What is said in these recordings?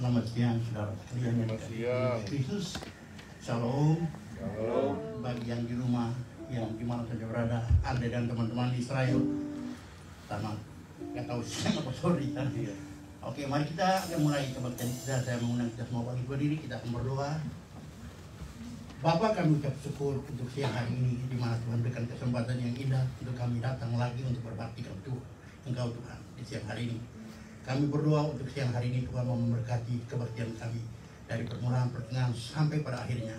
Selamat siang saudara sekalian yang dikasihi Kristus. Shalom. Bagi yang di rumah, yang di mana saja berada, Anda dan teman-teman di Israel. Selamat, nggak tahu siang apa sore ya. Oke, mari kita akan mulai kebaktian kita. Saya mengundang kita semua bagi berdiri, kita akan berdoa. Bapa, kami ucap syukur untuk siang hari ini, di mana Tuhan berikan kesempatan yang indah untuk kami datang lagi untuk berbakti kepada Tuhan, Engkau Tuhan, di siang hari ini. Kami berdoa untuk siang hari ini Tuhan memberkati kebaktian kami dari permulaan pertengahan sampai pada akhirnya.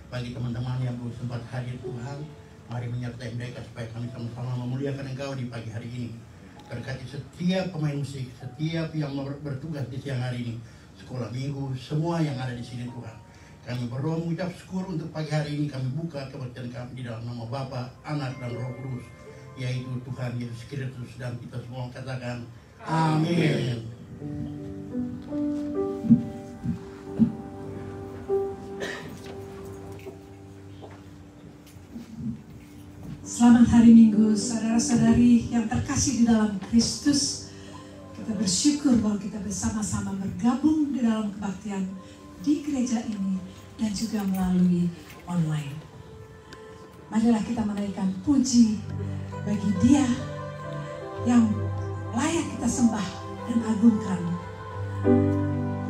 Bagi teman-teman yang belum sempat hadir Tuhan, mari menyertai mereka supaya kami sama-sama memuliakan Engkau di pagi hari ini. Berkati setiap pemain musik, setiap yang bertugas di siang hari ini, sekolah minggu, semua yang ada di sini Tuhan. Kami berdoa mengucap syukur untuk pagi hari ini. Kami buka kebaktian kami di dalam nama Bapa, Anak dan Roh Kudus, yaitu Tuhan Yesus Kristus, dan kita semua katakan amin. Selamat hari Minggu, saudara-saudari yang terkasih di dalam Kristus. Kita bersyukur bahwa kita bersama-sama bergabung di dalam kebaktian di gereja ini dan juga melalui online. Marilah kita menaikkan puji bagi Dia yang layak kita sembah dan agungkan.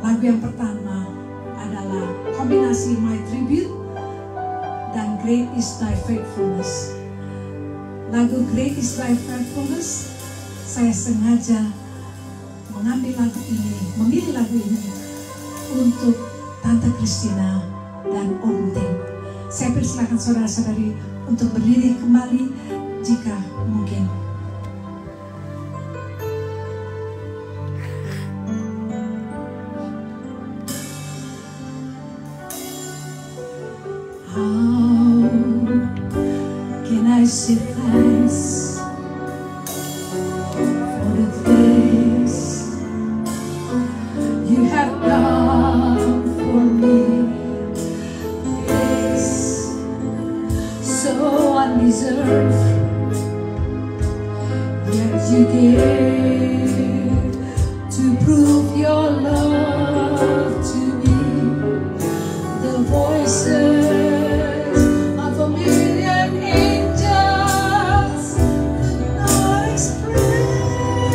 Lagu yang pertama adalah kombinasi My Tribute dan Great is Thy Faithfulness. Lagu Great is Thy Faithfulness, saya sengaja memilih lagu ini untuk Tante Christina dan Om Tim. Saya persilakan saudara-saudari untuk berdiri kembali jika mungkin. How can I say thanks for the things you have done for me? It's so undeserved, yet you gave to prove your love to me. The voices of a million angels could not express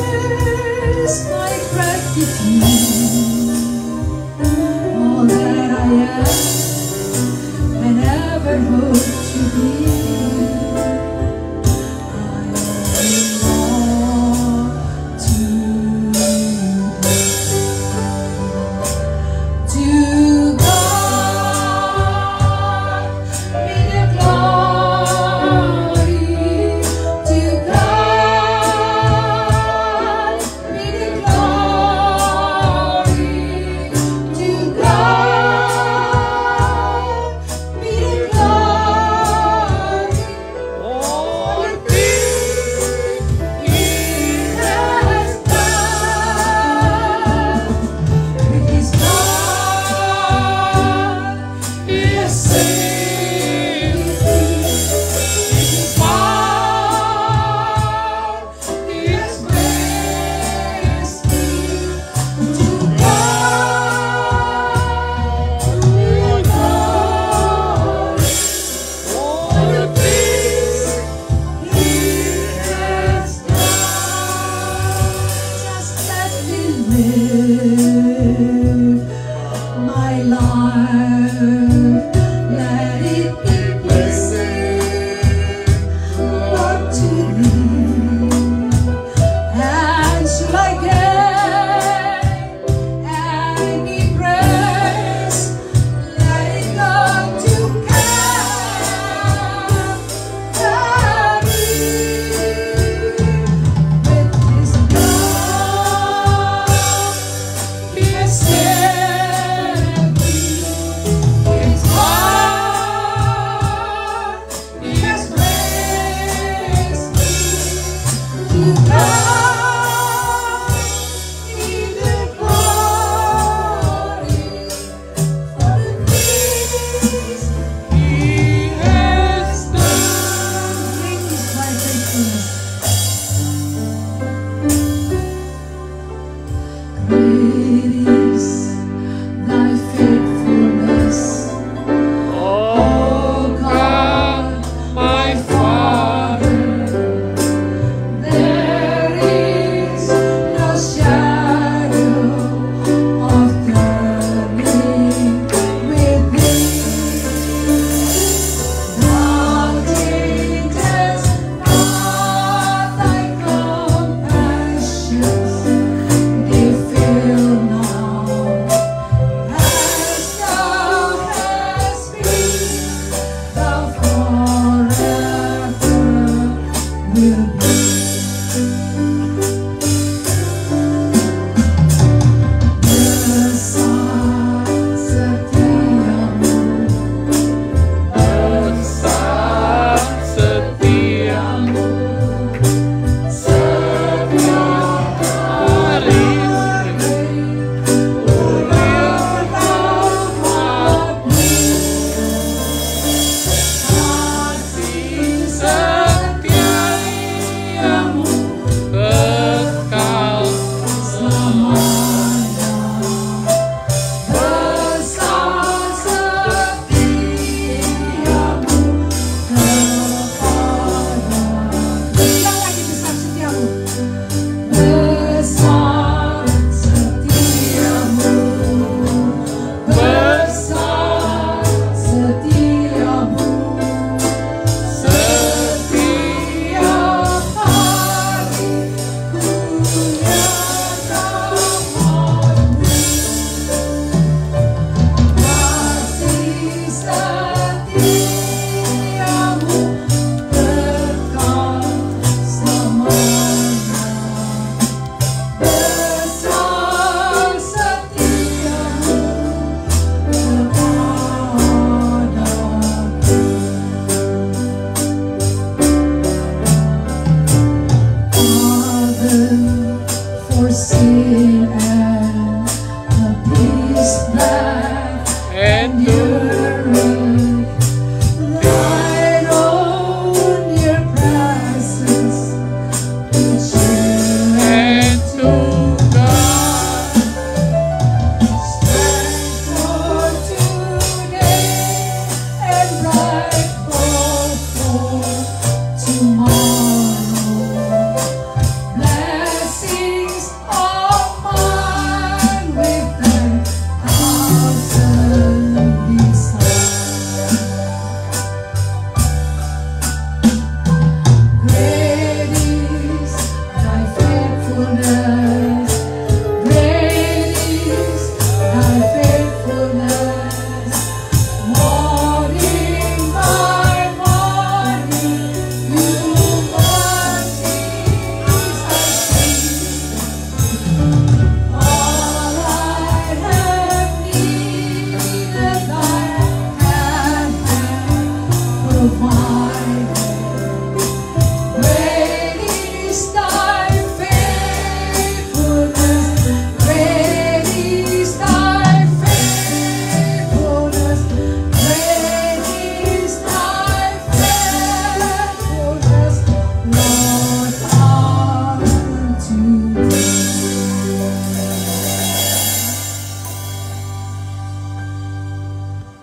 my gratitude. All that I am and ever hope to be, I owe it all to you. To God be the glory. To God be the glory. To God be the glory. All the things He has done. With His blood, He has saved me. With His power, He has blessed me. To God be the glory. All the things He has done. Just let me live my life, let it be pleasing, Lord, to Thee. And should I gain any praise, let it go to Calvary. With His blood, He has saved me. His heart, He has blessed me. To God be the glory for the things He has done. Great is Thy faithfulness. Great is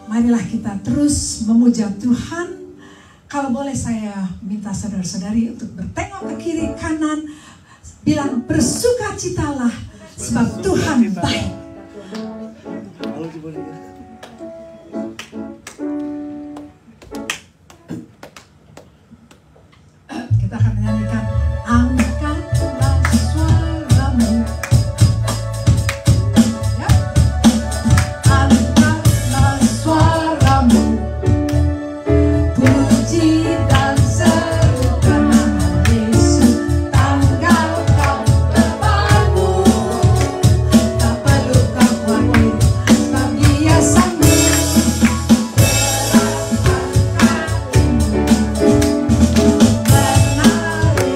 Marilah kita terus memuja Tuhan. Kalau boleh saya minta saudara-saudari untuk bertengok ke kiri kanan, bilang bersukacitalah sebab Tuhan baik. Kita akan menyanyikan Angkatlah Suaramu. Ya. Angkatlah suaramu, puji dan serukan nama Yesus, tanggalkan bebanmu, tak perlu kau khawatir, sebab Dia sanggup meraskan hatimu, menarik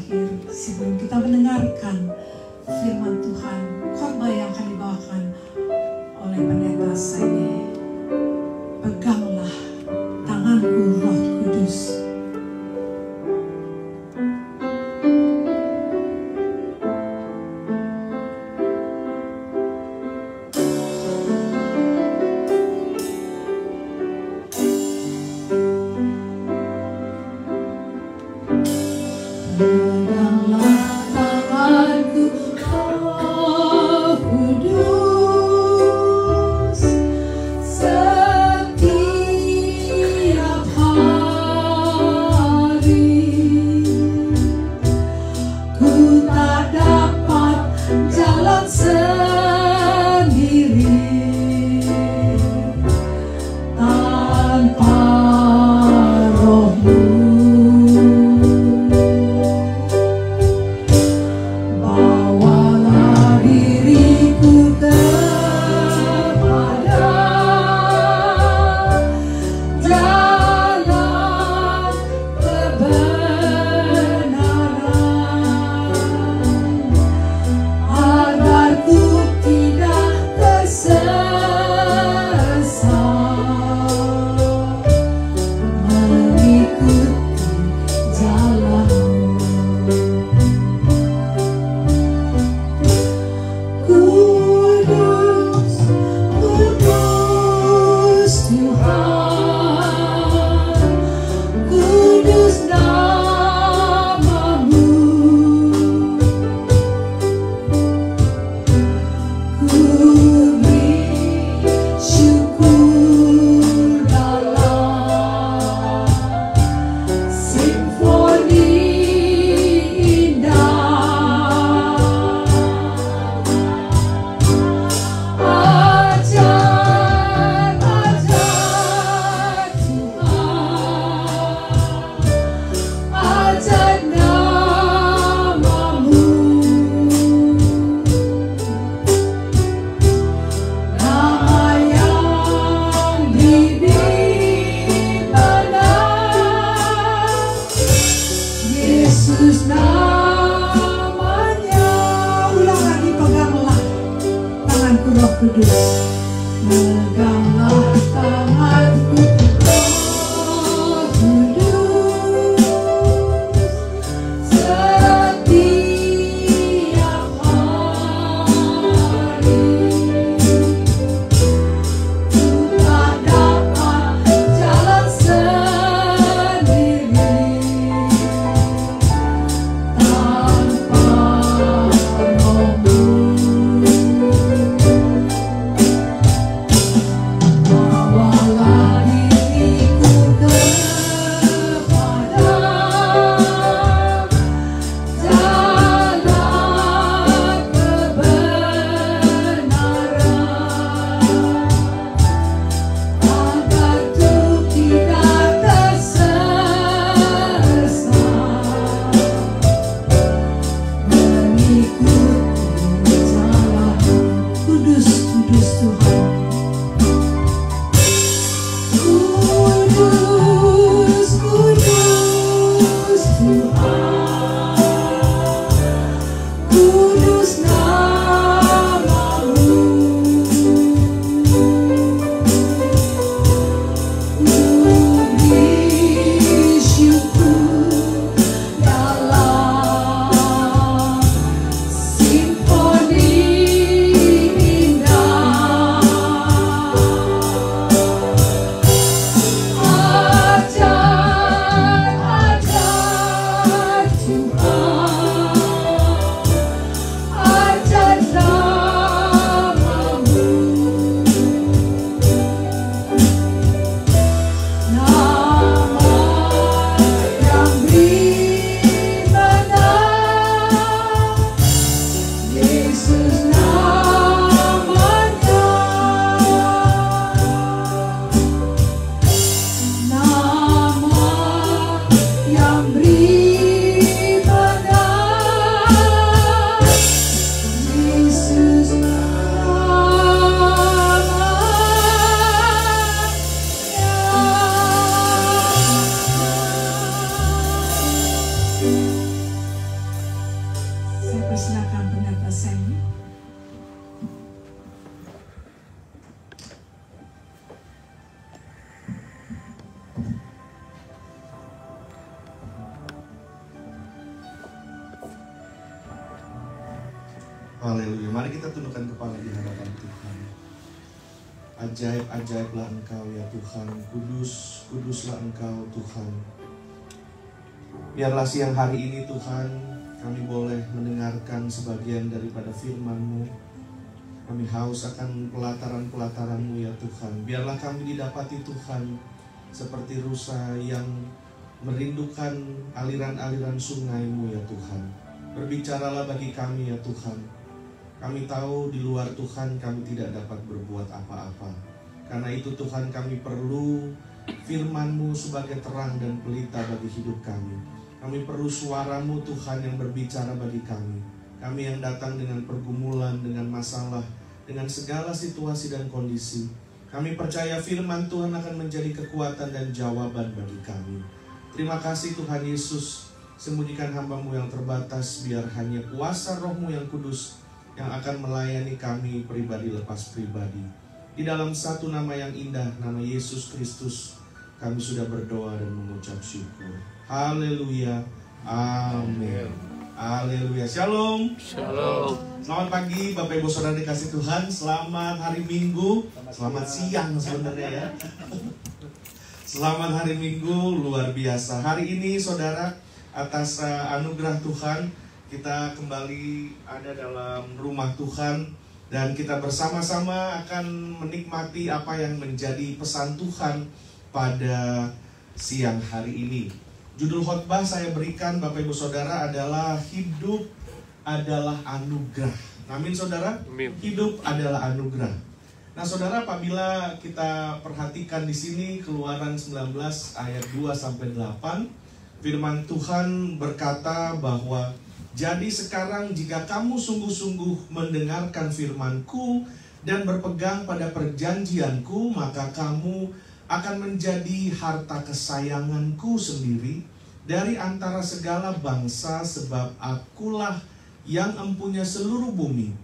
terakhir sebelum kita mendengarkan firman Tuhan, khotbah yang akan dibawakan oleh pendeta Saide. Peganglah tanganku Roh Kudus. Saya persilakan pendeta Semi. Haleluya. Mari kita tundukkan kepala di hadapan Tuhan. Ajaib-ajaiblah Engkau ya Tuhan. Kudus, kuduslah Engkau Tuhan. Biarlah siang hari ini Tuhan, kami boleh mendengarkan sebagian daripada firman-Mu. Kami haus akan pelataran-pelataran-Mu ya Tuhan. Biarlah kami didapati Tuhan seperti rusa yang merindukan aliran-aliran sungai-Mu ya Tuhan. Berbicaralah bagi kami ya Tuhan. Kami tahu di luar Tuhan kami tidak dapat berbuat apa-apa. Karena itu Tuhan, kami perlu firman-Mu sebagai terang dan pelita bagi hidup kami. Kami perlu suara-Mu Tuhan yang berbicara bagi kami. Kami yang datang dengan pergumulan, dengan masalah, dengan segala situasi dan kondisi. Kami percaya firman Tuhan akan menjadi kekuatan dan jawaban bagi kami. Terima kasih Tuhan Yesus. Sembunyikan hamba-Mu yang terbatas, biar hanya kuasa Roh-Mu yang kudus yang akan melayani kami pribadi lepas pribadi. Di dalam satu nama yang indah, nama Yesus Kristus, kami sudah berdoa dan mengucap syukur. Haleluya. Amin. Haleluya. Shalom. Shalom. Selamat pagi Bapak Ibu Saudara dikasih Tuhan. Selamat hari Minggu. Selamat siang sebenarnya ya. Selamat hari Minggu, luar biasa. Hari ini saudara, atas anugerah Tuhan, kita kembali ada dalam rumah Tuhan, dan kita bersama-sama akan menikmati apa yang menjadi pesan Tuhan pada siang hari ini. Judul khotbah saya berikan Bapak Ibu Saudara adalah hidup adalah anugerah. Amin saudara? Amin. Hidup adalah anugerah. Nah saudara, apabila kita perhatikan di sini Keluaran 19 ayat 2 sampai 8, firman Tuhan berkata bahwa jadi sekarang jika kamu sungguh-sungguh mendengarkan firman-Ku dan berpegang pada perjanjian-Ku, maka kamu akan menjadi harta kesayangan-Ku sendiri dari antara segala bangsa, sebab Akulah yang empunya seluruh bumi.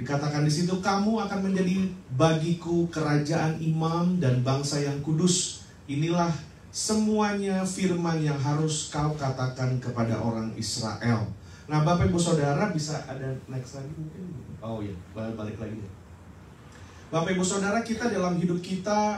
Dikatakan di situ, kamu akan menjadi bagiku kerajaan imam dan bangsa yang kudus. Inilah semuanya firman yang harus kau katakan kepada orang Israel. Nah Bapak Ibu Saudara, bisa ada next lagi mungkin? Oh iya, balik lagi. Bapak Ibu Saudara, kita dalam hidup kita,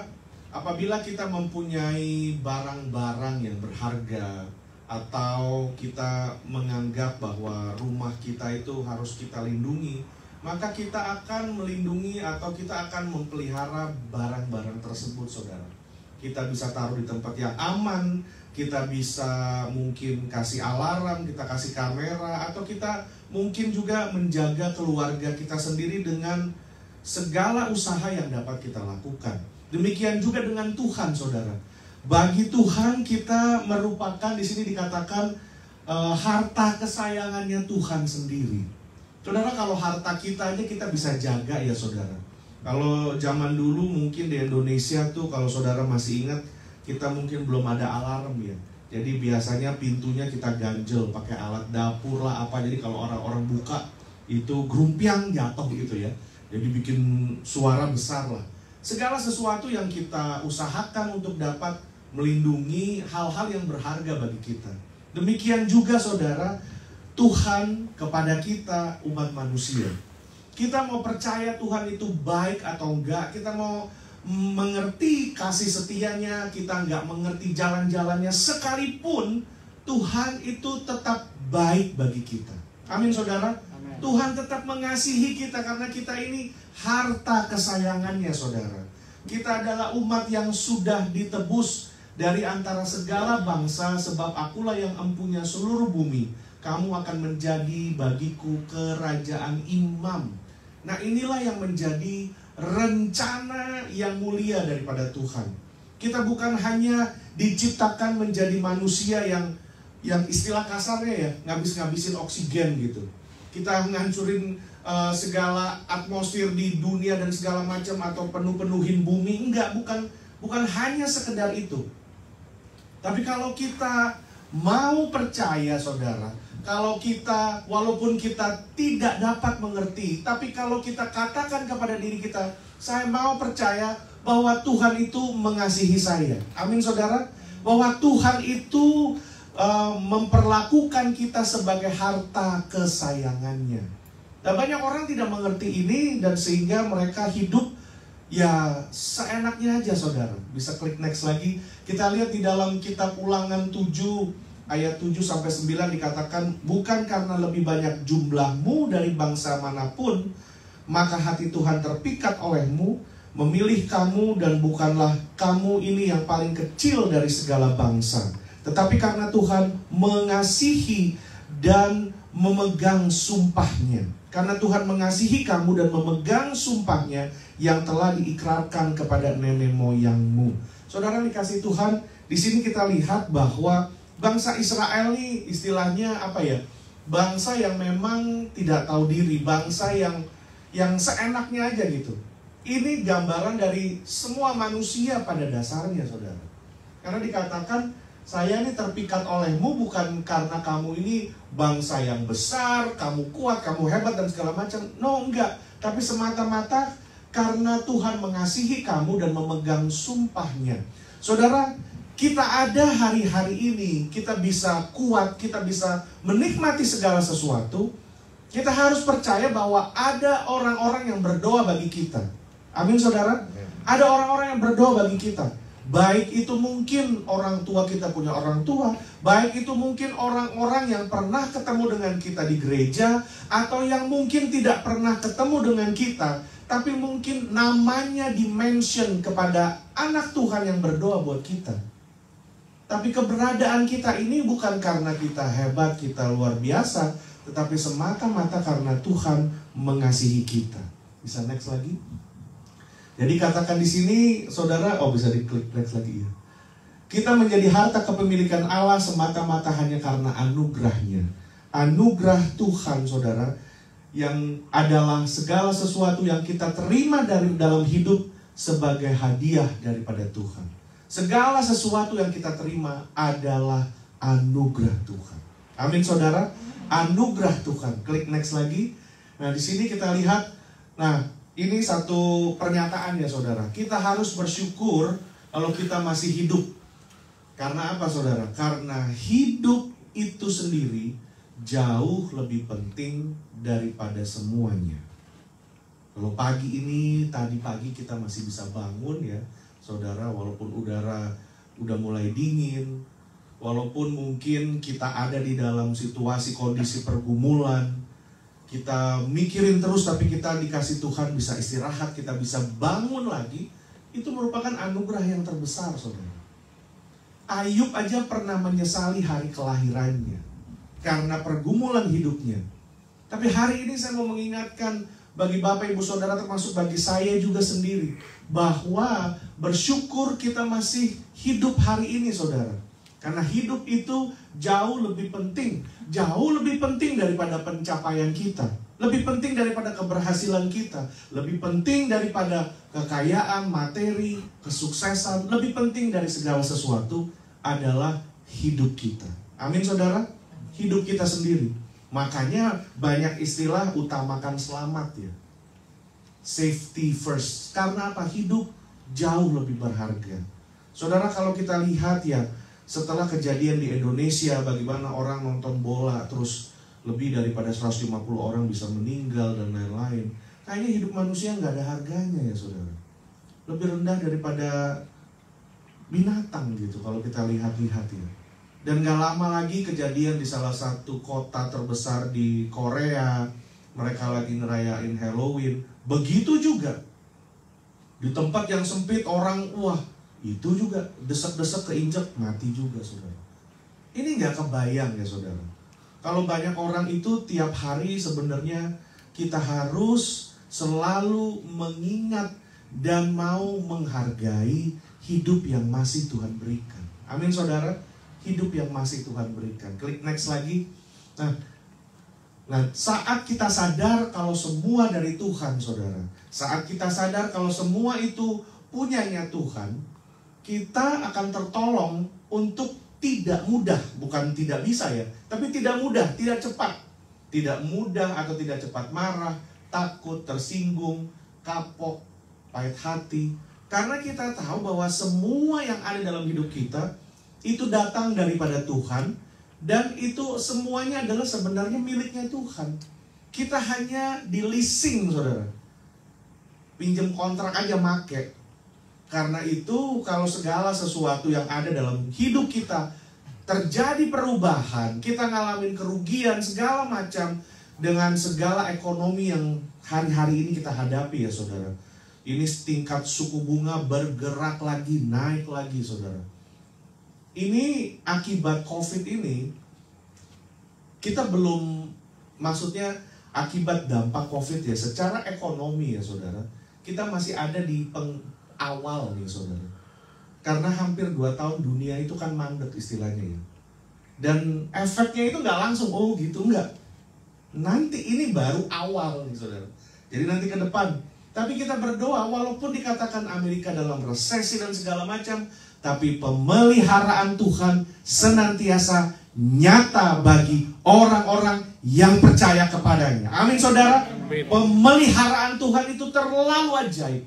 apabila kita mempunyai barang-barang yang berharga, atau kita menganggap bahwa rumah kita itu harus kita lindungi, maka kita akan melindungi atau kita akan memelihara barang-barang tersebut saudara. Kita bisa taruh di tempat yang aman, kita bisa mungkin kasih alarm, kita kasih kamera, atau kita mungkin juga menjaga keluarga kita sendiri dengan segala usaha yang dapat kita lakukan. Demikian juga dengan Tuhan saudara. Bagi Tuhan kita merupakan, di sini dikatakan harta kesayangannya Tuhan sendiri. Saudara, kalau harta kita aja kita bisa jaga ya saudara. Kalau zaman dulu mungkin di Indonesia tuh, kalau saudara masih ingat, kita mungkin belum ada alarm ya. Jadi biasanya pintunya kita ganjel pakai alat dapur lah apa. Jadi kalau orang-orang buka itu grumpiang jatuh gitu ya. Jadi bikin suara besar lah. Segala sesuatu yang kita usahakan untuk dapat melindungi hal-hal yang berharga bagi kita. Demikian juga saudara, Tuhan kepada kita umat manusia. Kita mau percaya Tuhan itu baik atau enggak, kita mau mengerti kasih setianya, kita enggak mengerti jalan-jalannya, sekalipun Tuhan itu tetap baik bagi kita. Amin saudara. Amin. Tuhan tetap mengasihi kita karena kita ini harta kesayangannya saudara. Kita adalah umat yang sudah ditebus dari antara segala bangsa, sebab Akulah yang empunya seluruh bumi. Kamu akan menjadi bagiku kerajaan imam. Nah inilah yang menjadi rencana yang mulia daripada Tuhan. Kita bukan hanya diciptakan menjadi manusia yang istilah kasarnya ya, ngabis-ngabisin oksigen gitu. Kita ngancurin segala atmosfer di dunia dan segala macam, atau penuhin bumi. Enggak, bukan hanya sekedar itu. Tapi kalau kita mau percaya saudara, kalau kita, walaupun kita tidak dapat mengerti, tapi kalau kita katakan kepada diri kita, saya mau percaya bahwa Tuhan itu mengasihi saya. Amin saudara. Bahwa Tuhan itu memperlakukan kita sebagai harta kesayangannya. Dan banyak orang tidak mengerti ini, dan sehingga mereka hidup ya seenaknya aja saudara. Bisa klik next lagi. Kita lihat di dalam kitab Ulangan 7 ayat 7-9 dikatakan, bukan karena lebih banyak jumlahmu dari bangsa manapun, maka hati Tuhan terpikat olehmu, memilih kamu, dan bukanlah kamu ini yang paling kecil dari segala bangsa. Tetapi karena Tuhan mengasihi dan memegang sumpahnya. Karena Tuhan mengasihi kamu dan memegang sumpahnya yang telah diikrarkan kepada nenek moyangmu. Saudara dikasih Tuhan, di sini kita lihat bahwa bangsa Israel ini istilahnya apa ya? Bangsa yang memang tidak tahu diri, bangsa yang seenaknya aja gitu. Ini gambaran dari semua manusia pada dasarnya, saudara. Karena dikatakan, saya ini terpikat olehmu bukan karena kamu ini bangsa yang besar, kamu kuat, kamu hebat dan segala macam. No, enggak. Tapi semata-mata karena Tuhan mengasihi kamu dan memegang sumpahnya. Saudara, kita ada hari-hari ini, kita bisa kuat, kita bisa menikmati segala sesuatu. Kita harus percaya bahwa ada orang-orang yang berdoa bagi kita. Amin saudara. Ada orang-orang yang berdoa bagi kita. Baik itu mungkin orang tua kita punya orang tua, baik itu mungkin orang-orang yang pernah ketemu dengan kita di gereja, atau yang mungkin tidak pernah ketemu dengan kita, tapi mungkin namanya di-mention kepada anak Tuhan yang berdoa buat kita. Tapi keberadaan kita ini bukan karena kita hebat, kita luar biasa, tetapi semata-mata karena Tuhan mengasihi kita. Bisa next lagi? Jadi katakan di sini, saudara, bisa diklik next lagi ya. Kita menjadi harta kepemilikan Allah semata-mata hanya karena anugerahnya. Anugerah Tuhan, saudara, yang adalah segala sesuatu yang kita terima dari dalam hidup sebagai hadiah daripada Tuhan. Segala sesuatu yang kita terima adalah anugerah Tuhan. Amin, saudara. Anugerah Tuhan. Klik next lagi. Nah, di sini kita lihat. Nah, ini satu pernyataan ya, saudara. Kita harus bersyukur kalau kita masih hidup. Karena apa, saudara? Karena hidup itu sendiri jauh lebih penting daripada semuanya. Kalau pagi ini, tadi pagi kita masih bisa bangun ya, saudara, walaupun udara udah mulai dingin, walaupun mungkin kita ada di dalam situasi kondisi pergumulan, kita mikirin terus tapi kita dikasih Tuhan bisa istirahat, kita bisa bangun lagi, itu merupakan anugerah yang terbesar, saudara. Ayub aja pernah menyesali hari kelahirannya karena pergumulan hidupnya. Tapi hari ini saya mau mengingatkan bagi Bapak Ibu Saudara, termasuk bagi saya juga sendiri, bahwa bersyukur kita masih hidup hari ini, saudara. Karena hidup itu jauh lebih penting daripada pencapaian kita, lebih penting daripada keberhasilan kita, lebih penting daripada kekayaan, materi, kesuksesan, lebih penting dari segala sesuatu adalah hidup kita. Amin, saudara. Hidup kita sendiri. Makanya banyak istilah utamakan selamat ya. Safety first. Karena apa? Hidup jauh lebih berharga. Saudara, kalau kita lihat ya, setelah kejadian di Indonesia, bagaimana orang nonton bola, terus lebih daripada 150 orang bisa meninggal dan lain-lain. Kayaknya hidup manusia nggak ada harganya ya, saudara. Lebih rendah daripada binatang gitu kalau kita lihat-lihat ya. Dan gak lama lagi kejadian di salah satu kota terbesar di Korea, mereka lagi ngerayain Halloween. Begitu juga di tempat yang sempit, orang itu juga desek-desek keinjek, mati juga, saudara. Ini gak kebayang ya, saudara. Kalau banyak orang itu tiap hari sebenarnya kita harus selalu mengingat dan mau menghargai hidup yang masih Tuhan berikan. Amin, saudara. Hidup yang masih Tuhan berikan. Klik next lagi. Nah, saat kita sadar kalau semua dari Tuhan, saudara, saat kita sadar kalau semua itu punyanya Tuhan, kita akan tertolong untuk tidak mudah, bukan tidak bisa ya, tapi tidak mudah, tidak cepat. Tidak mudah atau tidak cepat marah, takut, tersinggung, kapok, pahit hati. Karena kita tahu bahwa semua yang ada dalam hidup kita itu datang daripada Tuhan, dan itu semuanya adalah sebenarnya miliknya Tuhan. Kita hanya di leasing, saudara. Pinjam kontrak aja make. Karena itu kalau segala sesuatu yang ada dalam hidup kita terjadi perubahan, kita ngalamin kerugian segala macam dengan segala ekonomi yang hari-hari ini kita hadapi ya saudara. Ini tingkat suku bunga bergerak lagi, naik lagi saudara. Ini akibat COVID ini, kita belum, maksudnya akibat dampak COVID ya, secara ekonomi ya saudara, kita masih ada di awal nih saudara. Karena hampir 2 tahun dunia itu kan mandek istilahnya ya. Dan efeknya itu nggak langsung, oh gitu, nggak. Nanti ini baru awal nih saudara. Jadi nanti ke depan. Tapi kita berdoa walaupun dikatakan Amerika dalam resesi dan segala macam, tapi pemeliharaan Tuhan senantiasa nyata bagi orang-orang yang percaya kepadanya. Amin saudara. Pemeliharaan Tuhan itu terlalu ajaib.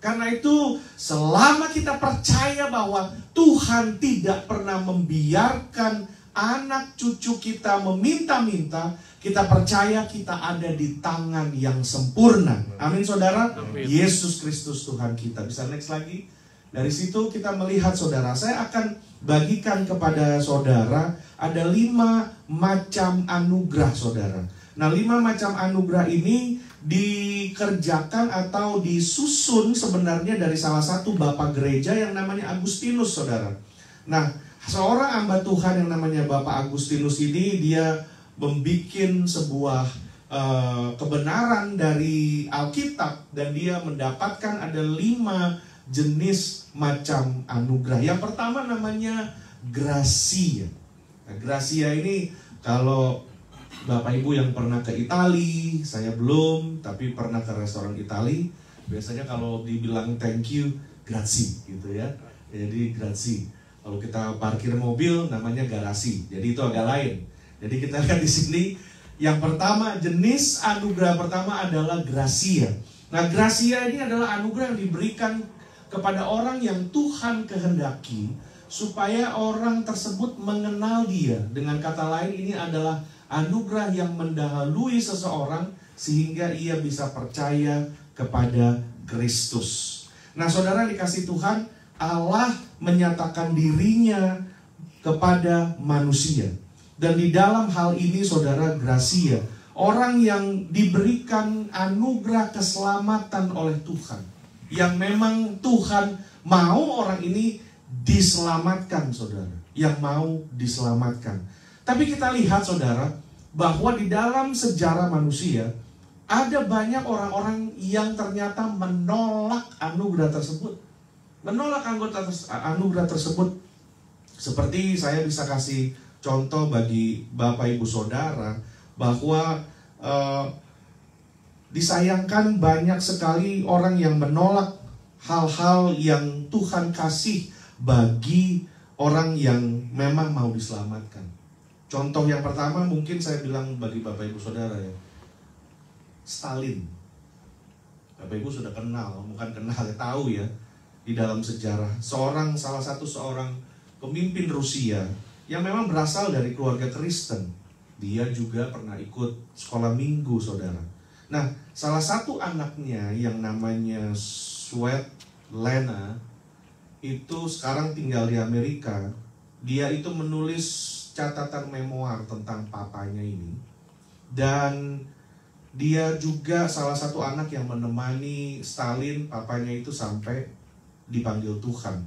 Karena itu selama kita percaya bahwa Tuhan tidak pernah membiarkan anak cucu kita meminta-minta, kita percaya kita ada di tangan yang sempurna. Amin saudara. Amin. Yesus Kristus Tuhan kita. Bisa next lagi. Dari situ kita melihat saudara, saya akan bagikan kepada saudara ada 5 macam anugerah saudara. Nah 5 macam anugerah ini dikerjakan atau disusun sebenarnya dari salah satu bapak gereja yang namanya Agustinus saudara. Nah seorang hamba Tuhan yang namanya Bapak Agustinus ini, dia membuat sebuah kebenaran dari Alkitab, dan dia mendapatkan ada 5 jenis macam anugerah. Yang pertama namanya gracia. Nah, gracia ini kalau Bapak Ibu yang pernah ke Itali, saya belum, tapi pernah ke restoran Itali, biasanya kalau dibilang thank you, grazie gitu ya. Jadi grazie. Kalau kita parkir mobil namanya garasi. Jadi itu agak lain. Jadi kita lihat di sini yang pertama, jenis anugerah pertama adalah gracia. Nah, gracia ini adalah anugerah yang diberikan kepada orang yang Tuhan kehendaki supaya orang tersebut mengenal Dia. Dengan kata lain, ini adalah anugerah yang mendahului seseorang sehingga ia bisa percaya kepada Kristus. Nah, saudara dikasih Tuhan, Allah menyatakan dirinya kepada manusia. Dan di dalam hal ini saudara, gracia, orang yang diberikan anugerah keselamatan oleh Tuhan, yang memang Tuhan mau orang ini diselamatkan saudara, yang mau diselamatkan. Tapi kita lihat saudara, bahwa di dalam sejarah manusia ada banyak orang-orang yang ternyata menolak anugerah tersebut. Menolak anugerah tersebut. Seperti saya bisa kasih contoh bagi Bapak Ibu Saudara, bahwa disayangkan banyak sekali orang yang menolak hal-hal yang Tuhan kasih bagi orang yang memang mau diselamatkan. Contoh yang pertama mungkin saya bilang bagi Bapak Ibu Saudara ya, Stalin. Bapak Ibu sudah kenal, bukan kenal ya, tahu ya, di dalam sejarah salah satu pemimpin Rusia yang memang berasal dari keluarga Kristen. Dia juga pernah ikut sekolah minggu saudara. Nah, salah satu anaknya yang namanya Svetlana itu sekarang tinggal di Amerika. Dia itu menulis catatan memoir tentang papanya ini. Dan dia juga salah satu anak yang menemani Stalin, papanya itu sampai dipanggil Tuhan.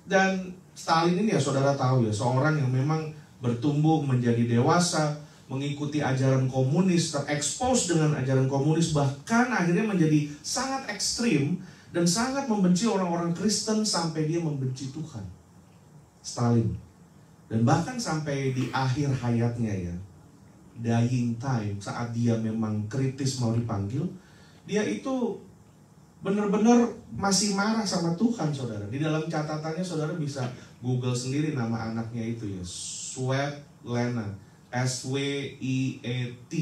Dan Stalin ini ya saudara tahu ya, seorang yang memang bertumbuh menjadi dewasa, mengikuti ajaran komunis, terekspos dengan ajaran komunis, bahkan akhirnya menjadi sangat ekstrim dan sangat membenci orang-orang Kristen sampai dia membenci Tuhan. Stalin. Dan bahkan sampai di akhir hayatnya ya, dying time, saat dia memang kritis mau dipanggil, dia itu benar-benar masih marah sama Tuhan, saudara. Di dalam catatannya saudara bisa Google sendiri nama anaknya itu ya, Swetlana, S-W-I-E-T.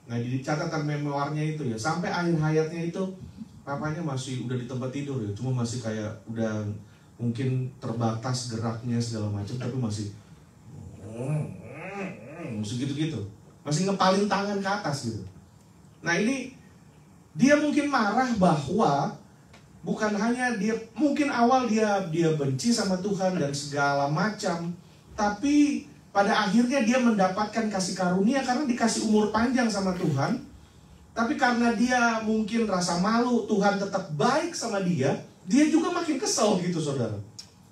Nah, di catatan memoirnya itu ya, sampai akhir hayatnya itu papanya masih udah di tempat tidur ya, cuma masih kayak udah mungkin terbatas geraknya segala macam, tapi masih gitu-gitu, masih ngepalin tangan ke atas gitu. Nah, ini dia mungkin marah bahwa bukan hanya dia, mungkin awal dia benci sama Tuhan dan segala macam, tapi pada akhirnya dia mendapatkan kasih karunia karena dikasih umur panjang sama Tuhan. Tapi karena dia mungkin rasa malu, Tuhan tetap baik sama dia juga makin kesel gitu, saudara.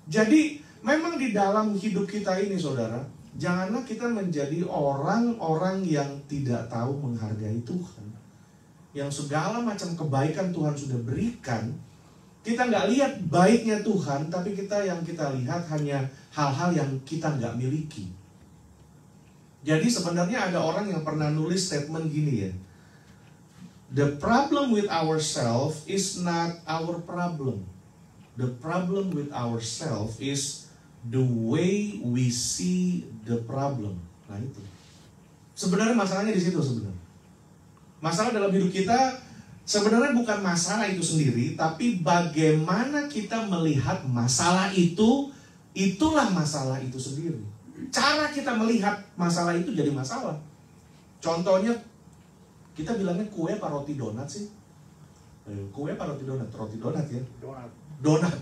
Jadi memang di dalam hidup kita ini, saudara, janganlah kita menjadi orang-orang yang tidak tahu menghargai Tuhan. Yang segala macam kebaikan Tuhan sudah berikan, kita nggak lihat baiknya Tuhan, tapi yang kita lihat hanya hal-hal yang kita nggak miliki. Jadi sebenarnya ada orang yang pernah nulis statement gini ya, the problem with ourselves is not our problem. The problem with ourselves is the way we see the problem. Nah itu. Sebenarnya masalahnya di situ sebenarnya. Masalah dalam hidup kita sebenarnya bukan masalah itu sendiri, tapi bagaimana kita melihat masalah itu, itulah masalah itu sendiri. Cara kita melihat masalah itu jadi masalah. Contohnya, kita bilangnya kue apa roti donat sih? Kue apa roti donat? Roti donat ya? Donat.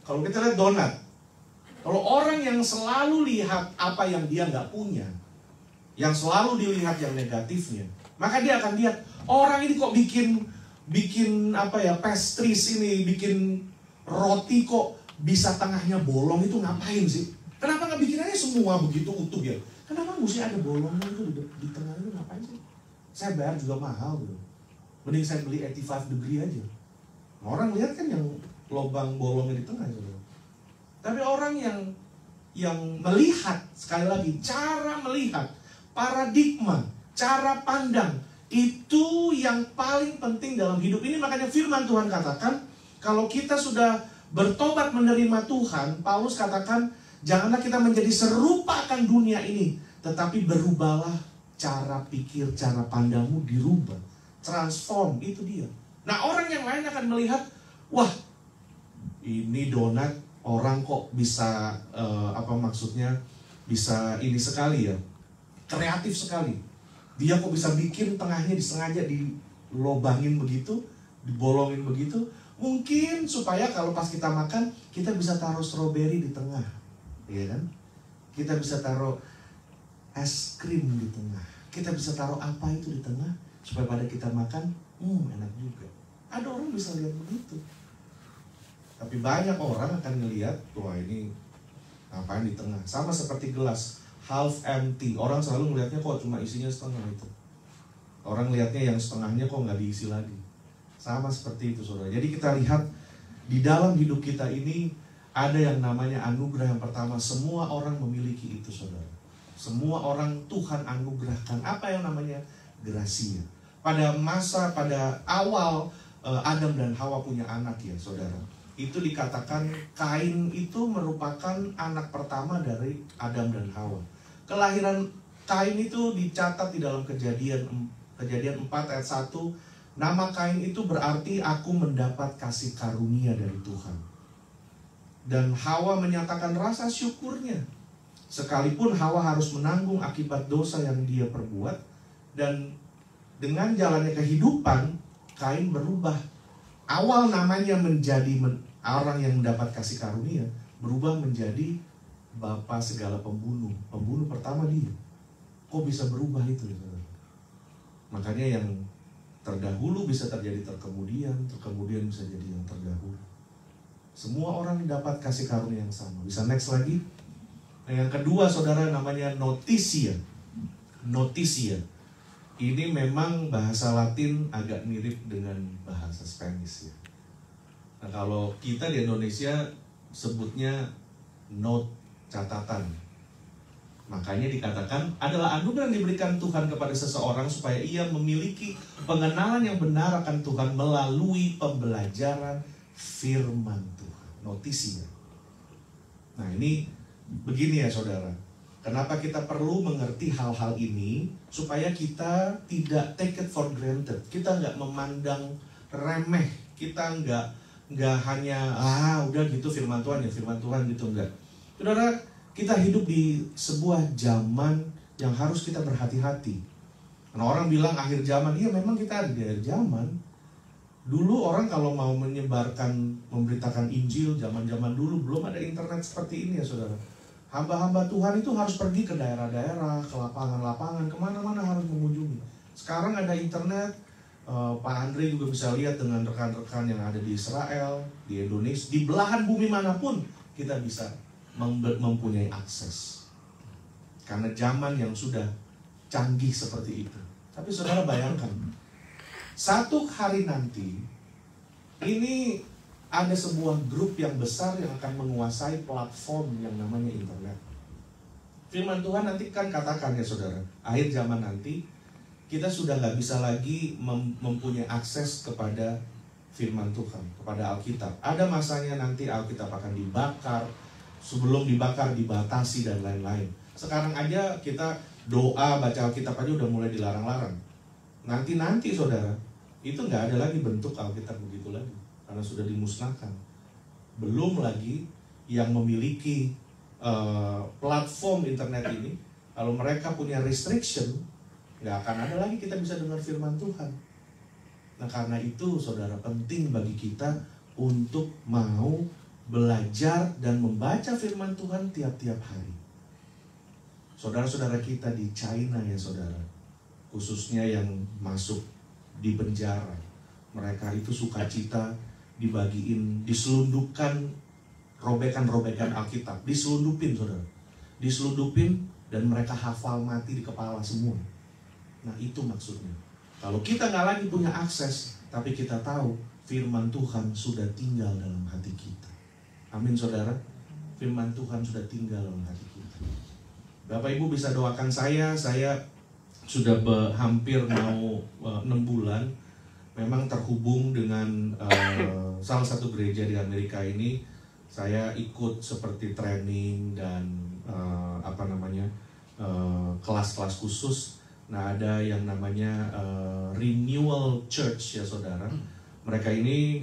Kalau kita lihat donat, kalau orang yang selalu lihat apa yang dia nggak punya, yang selalu dilihat yang negatifnya, maka dia akan lihat orang ini kok bikin apa ya, pastries ini, bikin roti kok bisa tengahnya bolong, itu ngapain sih? Kenapa nggak bikin aja semua begitu utuh ya? Kenapa mesti ada bolongnya itu di tengah itu, ngapain sih? Saya bayar juga mahal gitu. Mending saya beli 85 degree aja. Orang lihat kan yang lubang bolongnya di tengah gitu. Tapi orang yang melihat, sekali lagi, cara melihat, paradigma, cara pandang, itu yang paling penting dalam hidup ini. Makanya firman Tuhan katakan, kalau kita sudah bertobat menerima Tuhan, Paulus katakan, janganlah kita menjadi serupa akan dunia ini, tetapi berubahlah cara pikir, cara pandangmu dirubah. Transform, itu dia. Nah, orang yang lain akan melihat, wah, ini donat, orang kok bisa, bisa ini sekali ya, kreatif sekali. Dia kok bisa bikin tengahnya disengaja dilobangin begitu, dibolongin begitu. Mungkin supaya kalau pas kita makan, kita bisa taruh stroberi di tengah, ya kan? Kita bisa taruh es krim di tengah. Kita bisa taruh apa itu di tengah, supaya pada kita makan, enak juga. Ada orang bisa lihat begitu. Tapi banyak orang akan ngelihat, wah ini ngapain di tengah. Sama seperti gelas, half empty. Orang selalu ngelihatnya kok cuma isinya setengah itu. Orang lihatnya yang setengahnya kok nggak diisi lagi. Sama seperti itu, saudara. Jadi kita lihat di dalam hidup kita ini ada yang namanya anugerah. Yang pertama, semua orang memiliki itu, saudara. Semua orang Tuhan anugerahkan apa yang namanya gracia. Pada awal Adam dan Hawa punya anak ya, saudara. Itu dikatakan Kain itu merupakan anak pertama dari Adam dan Hawa. Kelahiran Kain itu dicatat di dalam Kejadian 4 ayat 1. Nama Kain itu berarti aku mendapat kasih karunia dari Tuhan. Dan Hawa menyatakan rasa syukurnya. Sekalipun Hawa harus menanggung akibat dosa yang dia perbuat. Dan dengan jalannya kehidupan, Kain berubah. Awal namanya menjadi orang yang mendapat kasih karunia, berubah menjadi bapa segala pembunuh. Pembunuh pertama dia. Kok bisa berubah itu? Makanya yang terdahulu bisa terjadi terkemudian bisa jadi yang terdahulu. Semua orang dapat kasih karunia yang sama. Bisa next lagi. Nah, yang kedua, saudara, namanya notitia. Notitia. Ini memang bahasa Latin agak mirip dengan bahasa Spanish ya. Nah, kalau kita di Indonesia sebutnya note, catatan. Makanya dikatakan adalah anugerah yang diberikan Tuhan kepada seseorang supaya ia memiliki pengenalan yang benar akan Tuhan melalui pembelajaran firman Tuhan. Notisinya. Nah ini begini ya saudara. Kenapa kita perlu mengerti hal-hal ini supaya kita tidak take it for granted. Kita nggak memandang remeh. Kita nggak hanya udah gitu firman Tuhan ya firman Tuhan gitu, enggak. Saudara, kita hidup di sebuah zaman yang harus kita berhati-hati. Karena orang bilang akhir zaman, iya memang kita ada di akhir zaman. Dulu orang kalau mau menyebarkan, memberitakan Injil, zaman-zaman dulu belum ada internet seperti ini ya saudara. Hamba-hamba Tuhan itu harus pergi ke daerah-daerah, ke lapangan-lapangan, kemana-mana harus mengunjungi. Sekarang ada internet, Pak Andre juga bisa lihat dengan rekan-rekan yang ada di Israel, di Indonesia, di belahan bumi manapun kita bisa mempunyai akses. Karena zaman yang sudah canggih seperti itu. Tapi saudara bayangkan, satu hari nanti ini ada sebuah grup yang besar yang akan menguasai platform yang namanya internet. Firman Tuhan nanti kan katakan ya saudara, akhir zaman nanti kita sudah nggak bisa lagi mempunyai akses kepada firman Tuhan, kepada Alkitab. Ada masanya nanti Alkitab akan dibakar, sebelum dibakar dibatasi dan lain-lain. Sekarang aja kita doa baca Alkitab aja udah mulai dilarang-larang. Nanti saudara, itu nggak ada lagi bentuk Alkitab begitu lagi, karena sudah dimusnahkan. Belum lagi yang memiliki platform internet ini, kalau mereka punya restriction, nggak akan ada lagi kita bisa dengar firman Tuhan. Nah karena itu saudara, penting bagi kita untuk mau belajar dan membaca firman Tuhan tiap-tiap hari. Saudara-saudara kita di China ya saudara, khususnya yang masuk di penjara, mereka itu sukacita dibagiin, diselundupkan robekan-robekan Alkitab, diselundupin saudara, diselundupin dan mereka hafal mati di kepala semua. Nah itu maksudnya. Kalau kita nggak lagi punya akses, tapi kita tahu firman Tuhan sudah tinggal dalam hati kita. Amin saudara. Firman Tuhan sudah tinggal dalam hati kita. Bapak Ibu bisa doakan saya sudah hampir mau 6 bulan memang terhubung dengan salah satu gereja di Amerika ini. Saya ikut seperti training dan kelas-kelas khusus. Nah ada yang namanya Renewal Church ya saudara. Mereka ini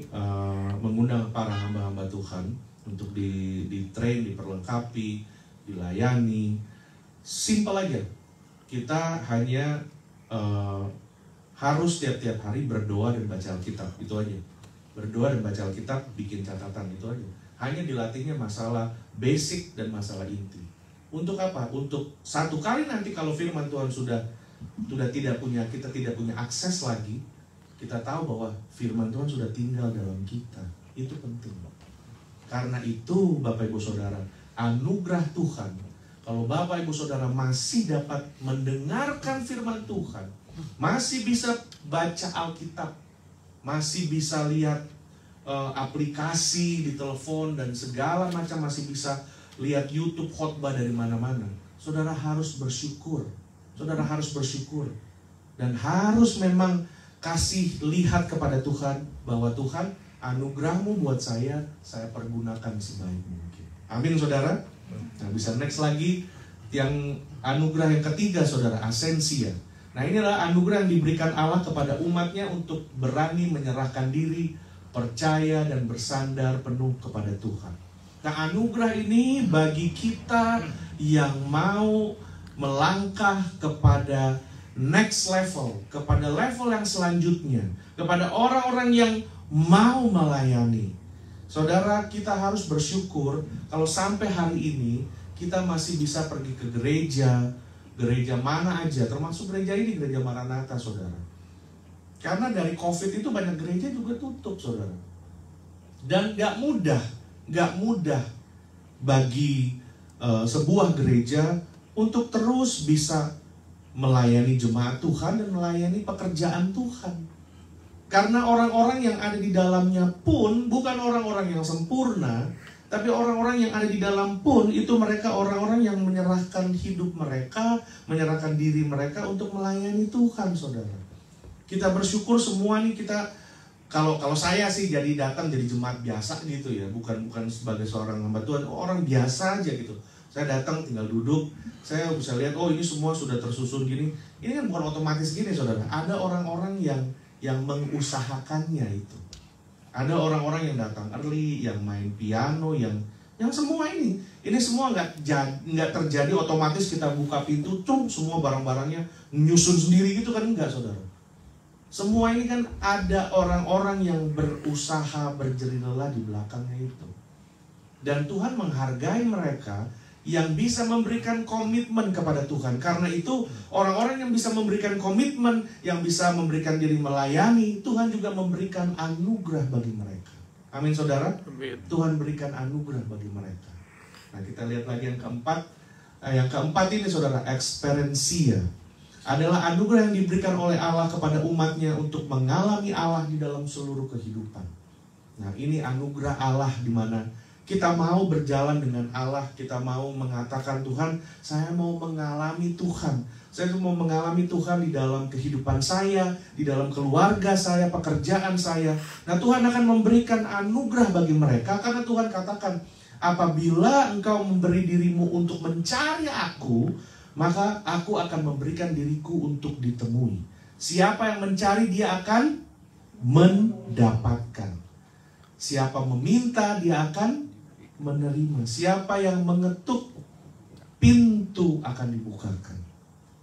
mengundang para hamba-hamba Tuhan untuk di-train, diperlengkapi, dilayani. Simple aja. Kita hanya harus tiap-tiap hari berdoa dan baca Alkitab. Itu aja. Berdoa dan baca Alkitab, bikin catatan, itu aja. Hanya dilatihnya masalah basic dan masalah inti. Untuk apa? Untuk satu kali nanti kalau firman Tuhan sudah tidak punya, kita tidak punya akses lagi, kita tahu bahwa firman Tuhan sudah tinggal dalam kita. Itu penting. Karena itu Bapak Ibu Saudara, anugerah Tuhan. Kalau Bapak Ibu Saudara masih dapat mendengarkan firman Tuhan, masih bisa baca Alkitab, masih bisa lihat aplikasi di telepon dan segala macam, masih bisa lihat YouTube khotbah dari mana-mana, saudara harus bersyukur. Saudara harus bersyukur dan harus memang kasih lihat kepada Tuhan bahwa Tuhan, anugerahmu buat saya pergunakan sebaik mungkin. Amin saudara. Nah bisa next lagi yang anugerah yang ketiga saudara, asensia. Nah ini adalah anugerah yang diberikan Allah kepada umatnya untuk berani menyerahkan diri, percaya dan bersandar penuh kepada Tuhan. Nah anugerah ini bagi kita yang mau melangkah kepada next level, kepada level yang selanjutnya, kepada orang-orang yang mau melayani. Saudara, kita harus bersyukur kalau sampai hari ini kita masih bisa pergi ke gereja mana aja, termasuk gereja ini, gereja Maranatha, saudara. Karena dari COVID itu banyak gereja juga tutup, saudara. Dan gak mudah bagi sebuah gereja untuk terus bisa melayani jemaat Tuhan dan melayani pekerjaan Tuhan. Karena orang-orang yang ada di dalamnya pun bukan orang-orang yang sempurna, Tapi orang-orang yang ada di dalam pun itu mereka orang-orang yang menyerahkan hidup mereka, menyerahkan diri mereka untuk melayani Tuhan, saudara. Kita bersyukur semua nih, kita kalau saya sih datang jadi jemaat biasa gitu ya, bukan sebagai seorang hamba Tuhan, orang biasa aja gitu. Saya datang tinggal duduk, saya bisa lihat oh ini semua sudah tersusun gini. Ini kan bukan otomatis gini, saudara. Ada orang-orang yang mengusahakannya itu. Ada orang-orang yang datang early, yang main piano, yang semua ini semua nggak terjadi otomatis kita buka pintu, semua barang-barangnya nyusun sendiri gitu kan, enggak, saudara. Semua ini kan ada orang-orang yang berusaha berjerih lelah di belakangnya itu. Dan Tuhan menghargai mereka yang bisa memberikan komitmen kepada Tuhan. Karena itu orang-orang yang bisa memberikan komitmen, yang bisa memberikan diri melayani, Tuhan juga memberikan anugerah bagi mereka. Amin, saudara. Amin. Tuhan berikan anugerah bagi mereka. Nah, kita lihat lagi yang keempat. Yang keempat ini, saudara, experiensia. Adalah anugerah yang diberikan oleh Allah kepada umatnya untuk mengalami Allah di dalam seluruh kehidupan. Nah, ini anugerah Allah di mana kita mau berjalan dengan Allah, kita mau mengatakan Tuhan, saya mau mengalami Tuhan. Saya mau mengalami Tuhan di dalam kehidupan saya, di dalam keluarga saya, pekerjaan saya. Nah, Tuhan akan memberikan anugerah bagi mereka karena Tuhan katakan, apabila engkau memberi dirimu untuk mencari aku, maka aku akan memberikan diriku untuk ditemui. Siapa yang mencari dia akan mendapatkan. Siapa meminta dia akan menerima. Siapa yang mengetuk, pintu akan dibukakan.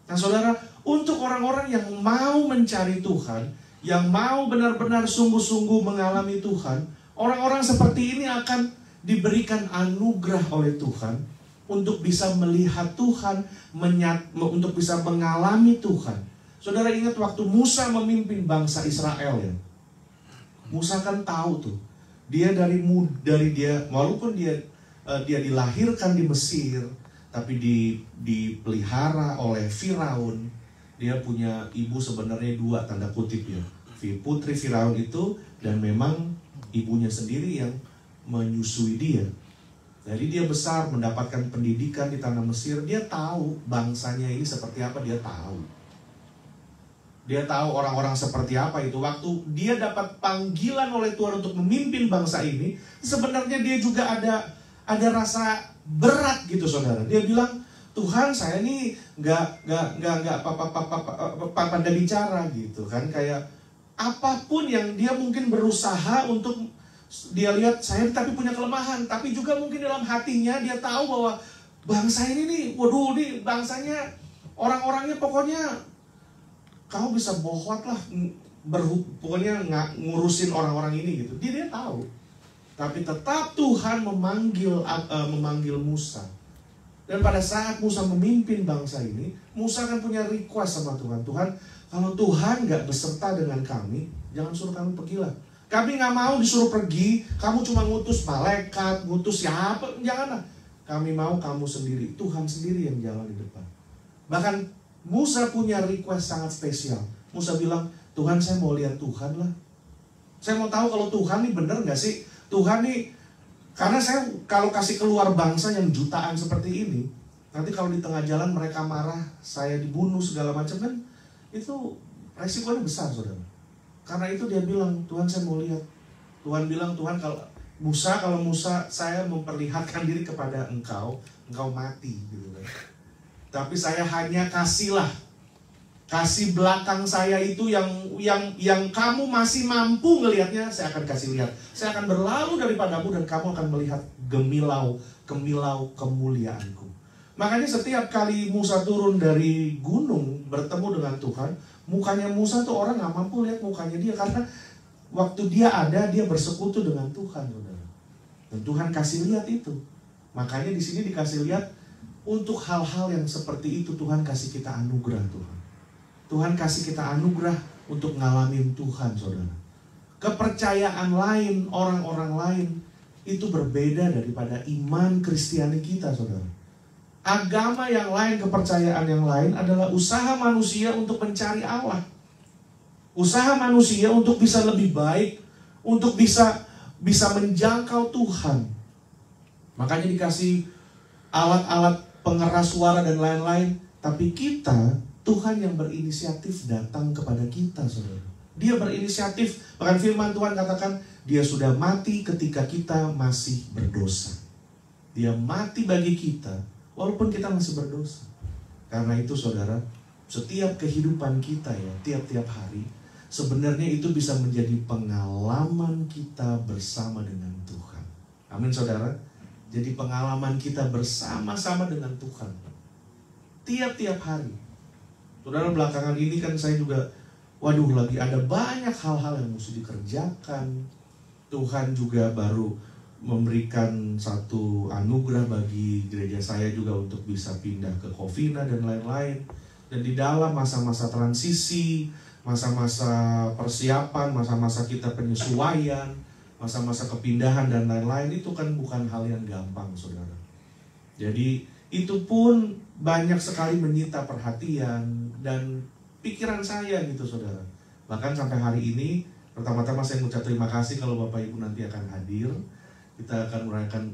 Nah, saudara, untuk orang-orang yang mau mencari Tuhan, yang mau benar-benar sungguh-sungguh mengalami Tuhan, orang-orang seperti ini akan diberikan anugerah oleh Tuhan untuk bisa melihat Tuhan, untuk bisa mengalami Tuhan. Saudara ingat waktu Musa memimpin bangsa Israel ya. Musa kan tahu tuh. Dia walaupun dia dilahirkan di Mesir, tapi dipelihara oleh Firaun. Dia punya ibu sebenarnya dua, tanda kutip ya. Putri Firaun itu, dan memang ibunya sendiri yang menyusui dia. Jadi dia besar mendapatkan pendidikan di tanah Mesir. Dia tahu bangsanya ini seperti apa, dia tahu. Dia tahu orang-orang seperti apa itu. Waktu dia dapat panggilan oleh Tuhan untuk memimpin bangsa ini, sebenarnya dia juga ada rasa berat gitu, saudara. Dia bilang, Tuhan, saya ini nggak pandai bicara gitu kan, kayak apapun yang dia mungkin berusaha untuk dia lihat saya tapi punya kelemahan, tapi juga mungkin dalam hatinya dia tahu bahwa bangsa ini nih, waduh nih bangsanya orang-orangnya pokoknya kau bisa bohot lah, pokoknya ngurusin orang-orang ini gitu. Dia tahu. Tapi tetap Tuhan memanggil Musa. Dan pada saat Musa memimpin bangsa ini, Musa kan punya request sama Tuhan. Tuhan, kalau Tuhan gak beserta dengan kami, jangan suruh kami pergilah. Kami gak mau disuruh pergi, kamu cuma ngutus malaikat, ngutus siapa, janganlah. Kami mau kamu sendiri, Tuhan sendiri yang jalan di depan. Bahkan Musa punya request sangat spesial. Musa bilang, Tuhan, saya mau lihat Tuhan lah. Saya mau tahu kalau Tuhan nih bener gak sih? Tuhan nih, karena saya kalau kasih keluar bangsa yang jutaan seperti ini, nanti kalau di tengah jalan mereka marah, saya dibunuh segala macam kan, itu resikonya besar, saudara. Karena itu dia bilang, Tuhan, saya mau lihat. Tuhan bilang, Tuhan, kalau Musa saya memperlihatkan diri kepada engkau mati gitu kan. Tapi saya hanya kasih belakang saya itu yang kamu masih mampu ngelihatnya, saya akan kasih lihat. Saya akan berlalu daripadamu dan kamu akan melihat gemilau kemuliaanku. Makanya setiap kali Musa turun dari gunung bertemu dengan Tuhan, mukanya Musa tuh orang gak mampu lihat mukanya dia, karena waktu dia ada, dia bersekutu dengan Tuhan, saudara. Dan Tuhan kasih lihat itu. Makanya di sini dikasih lihat, untuk hal-hal yang seperti itu Tuhan kasih kita anugerah, Tuhan. Tuhan kasih kita anugerah untuk ngalamin Tuhan, saudara. Kepercayaan lain, orang-orang lain, itu berbeda daripada iman Kristiani kita, saudara. Agama yang lain, kepercayaan yang lain adalah usaha manusia untuk mencari Allah. Usaha manusia untuk bisa lebih baik, untuk bisa menjangkau Tuhan. Makanya dikasih alat-alat pengeras suara dan lain-lain. Tapi kita, Tuhan yang berinisiatif datang kepada kita, saudara. Dia berinisiatif. Bahkan firman Tuhan katakan, dia sudah mati ketika kita masih berdosa. Dia mati bagi kita, walaupun kita masih berdosa. Karena itu saudara, setiap kehidupan kita ya, tiap-tiap hari, sebenarnya itu bisa menjadi pengalaman kita bersama dengan Tuhan. Amin saudara. Jadi pengalaman kita bersama-sama dengan Tuhan. Tiap-tiap hari. Saudara, belakangan ini kan saya juga, lagi ada banyak hal-hal yang mesti dikerjakan. Tuhan juga baru memberikan satu anugerah bagi gereja saya juga untuk bisa pindah ke Covina dan lain-lain. Dan di dalam masa-masa transisi, masa-masa persiapan, masa-masa kita penyesuaian, masa-masa kepindahan dan lain-lain, itu kan bukan hal yang gampang, saudara. Jadi itu pun banyak sekali menyita perhatian dan pikiran saya gitu, saudara. Bahkan sampai hari ini, pertama-tama saya mengucap terima kasih kalau Bapak Ibu nanti akan hadir. Kita akan merayakan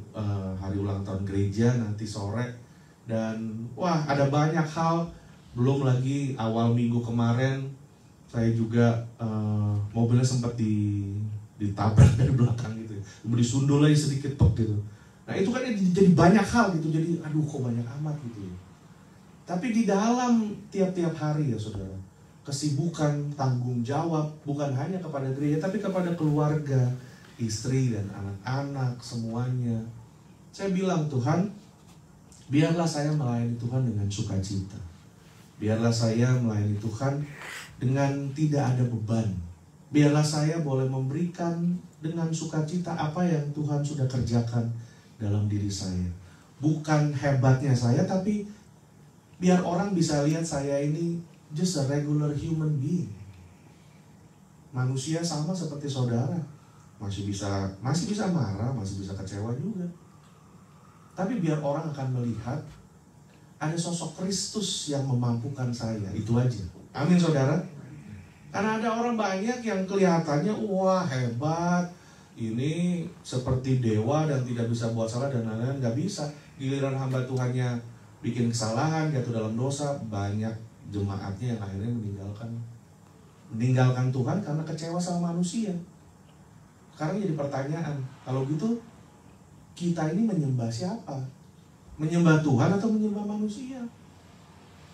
hari ulang tahun gereja nanti sore. Dan ada banyak hal. Belum lagi awal minggu kemarin saya juga mobilnya sempat ditabrak dari belakang gitu. Disundul lagi sedikit gitu. Nah itu kan jadi banyak hal gitu. Jadi kok banyak amat gitu ya. Tapi di dalam tiap-tiap hari ya saudara, kesibukan, tanggung jawab bukan hanya kepada gereja tapi kepada keluarga, istri dan anak-anak semuanya. Saya bilang, Tuhan, biarlah saya melayani Tuhan dengan sukacita. Biarlah saya melayani Tuhan dengan tidak ada beban. Biarlah saya boleh memberikan dengan sukacita apa yang Tuhan sudah kerjakan dalam diri saya. Bukan hebatnya saya, tapi biar orang bisa lihat saya ini just a regular human being. Manusia sama seperti saudara. Masih bisa marah, masih bisa kecewa juga. Tapi biar orang akan melihat ada sosok Kristus yang memampukan saya. Itu aja. Amin saudara. Karena ada orang banyak yang kelihatannya hebat, ini seperti dewa dan tidak bisa buat salah dan lain-lain. Gak bisa. Giliran hamba Tuhannya bikin kesalahan, jatuh dalam dosa, banyak jemaatnya yang akhirnya meninggalkan Tuhan karena kecewa sama manusia. Sekarang jadi pertanyaan, kalau gitu kita ini menyembah siapa? Menyembah Tuhan atau menyembah manusia?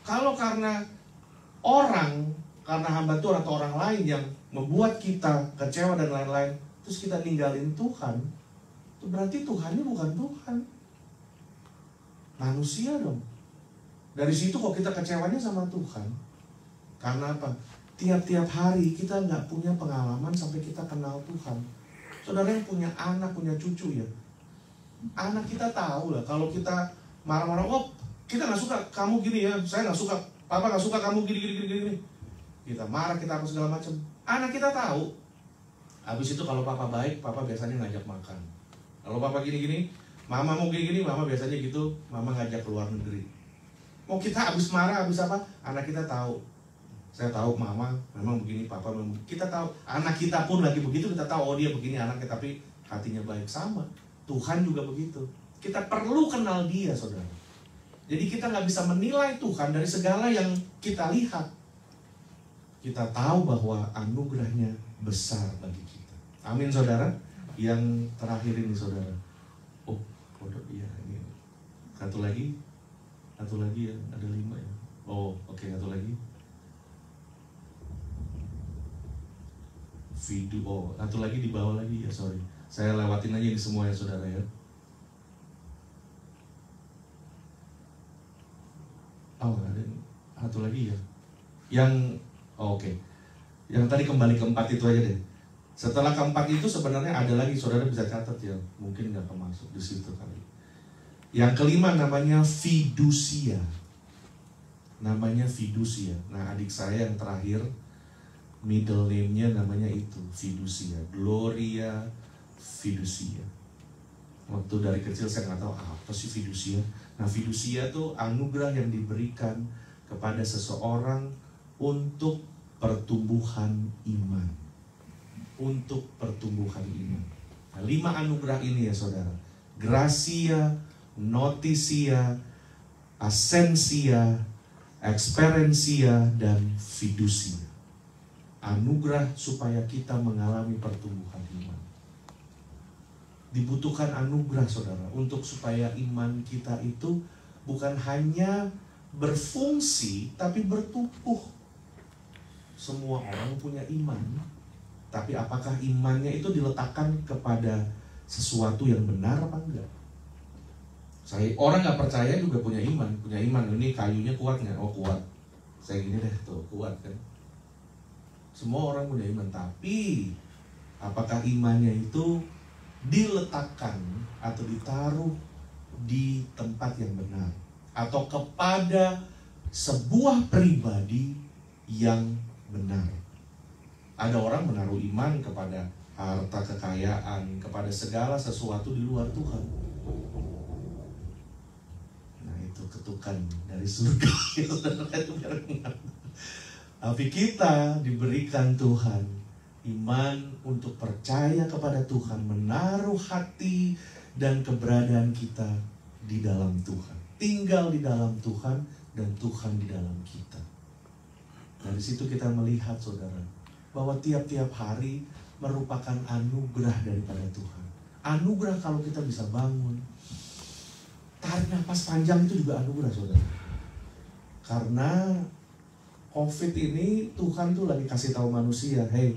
Kalau karena hamba Tuhan atau orang lain yang membuat kita kecewa dan lain-lain, terus kita ninggalin Tuhan, itu berarti Tuhannya bukan Tuhan. Manusia dong. Dari situ kok kita kecewanya sama Tuhan. Karena apa? Tiap-tiap hari kita nggak punya pengalaman sampai kita kenal Tuhan. Saudara yang punya anak, punya cucu ya, anak kita tahu lah kalau kita marah-marah, kita nggak suka kamu gini ya, saya nggak suka, papa nggak suka kamu gini. Kita marah, kita apa segala macam. Anak kita tahu. Habis itu kalau papa baik, papa biasanya ngajak makan. Kalau papa gini-gini, mama mau gini-gini, mama biasanya gitu, mama ngajak keluar negeri. Mau kita habis marah, habis apa, anak kita tahu. Saya tahu mama memang begini, papa memang. Kita tahu, anak kita pun lagi begitu, kita tahu dia begini anaknya, tapi hatinya baik. Sama, Tuhan juga begitu. Kita perlu kenal dia, saudara. Jadi kita nggak bisa menilai Tuhan dari segala yang kita lihat. Kita tahu bahwa anugerahnya besar bagi kita. Amin, saudara. Yang terakhir ini, saudara. Iya, ini satu lagi ya, ada 5 ya. Oke, satu lagi. Satu lagi di bawah lagi ya, sorry. Saya lewatin aja ini semua ya, saudara ya. Ada satu lagi ya. Oke. Yang tadi kembali ke 4 itu aja deh. Setelah keempat itu sebenarnya ada lagi, saudara bisa catat ya. Mungkin nggak termasuk di situ kali. Yang kelima namanya fidusia. Namanya fidusia. Nah, adik saya yang terakhir, middle name-nya namanya itu, fidusia. Gloria fidusia. Waktu dari kecil saya nggak tahu apa sih fidusia. Nah, fidusia itu anugerah yang diberikan kepada seseorang untuk pertumbuhan iman. Untuk pertumbuhan iman. Nah, 5 anugerah ini ya saudara, gracia, noticia, assensia, experientia, dan fiducia. Anugerah supaya kita mengalami pertumbuhan iman. Dibutuhkan anugerah, saudara, untuk supaya iman kita itu bukan hanya berfungsi, tapi bertumbuh. Semua orang punya iman, tapi apakah imannya itu diletakkan kepada sesuatu yang benar apa enggak? Orang nggak percaya juga punya iman. Ini kayunya kuat nggak? Oh kuat. Saya gini deh, tuh kuat kan. Semua orang punya iman, tapi apakah imannya itu diletakkan atau ditaruh di tempat yang benar, atau kepada sebuah pribadi yang benar? Ada orang menaruh iman kepada harta kekayaan, kepada segala sesuatu di luar Tuhan. Nah itu ketukan dari surga. Tapi kita diberikan Tuhan iman untuk percaya kepada Tuhan, menaruh hati dan keberadaan kita di dalam Tuhan, tinggal di dalam Tuhan, dan Tuhan di dalam kita. Dari situ kita melihat, saudara, bahwa tiap-tiap hari merupakan anugerah daripada Tuhan. Anugerah kalau kita bisa bangun, tarik nafas panjang itu juga anugerah, saudara. Karena COVID ini Tuhan tuh lagi kasih tahu manusia, hey,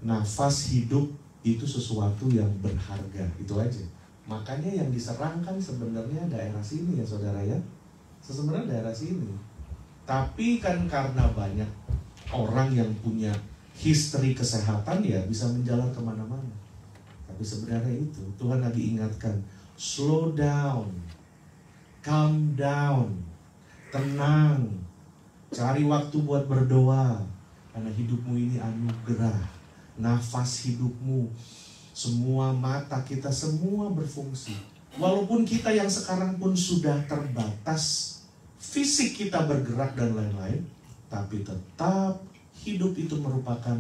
nafas hidup itu sesuatu yang berharga, itu aja. Makanya yang diserangkan sebenarnya daerah sini ya, saudara ya. Sebenarnya daerah sini. Tapi kan karena banyak orang yang punya history kesehatan ya bisa menjalar kemana-mana. Tapi sebenarnya itu Tuhan lagi ingatkan, slow down, calm down, tenang, cari waktu buat berdoa, karena hidupmu ini anugerah. Nafas hidupmu, semua mata kita, semua berfungsi. Walaupun kita yang sekarang pun sudah terbatas, fisik kita bergerak dan lain-lain, tapi tetap hidup itu merupakan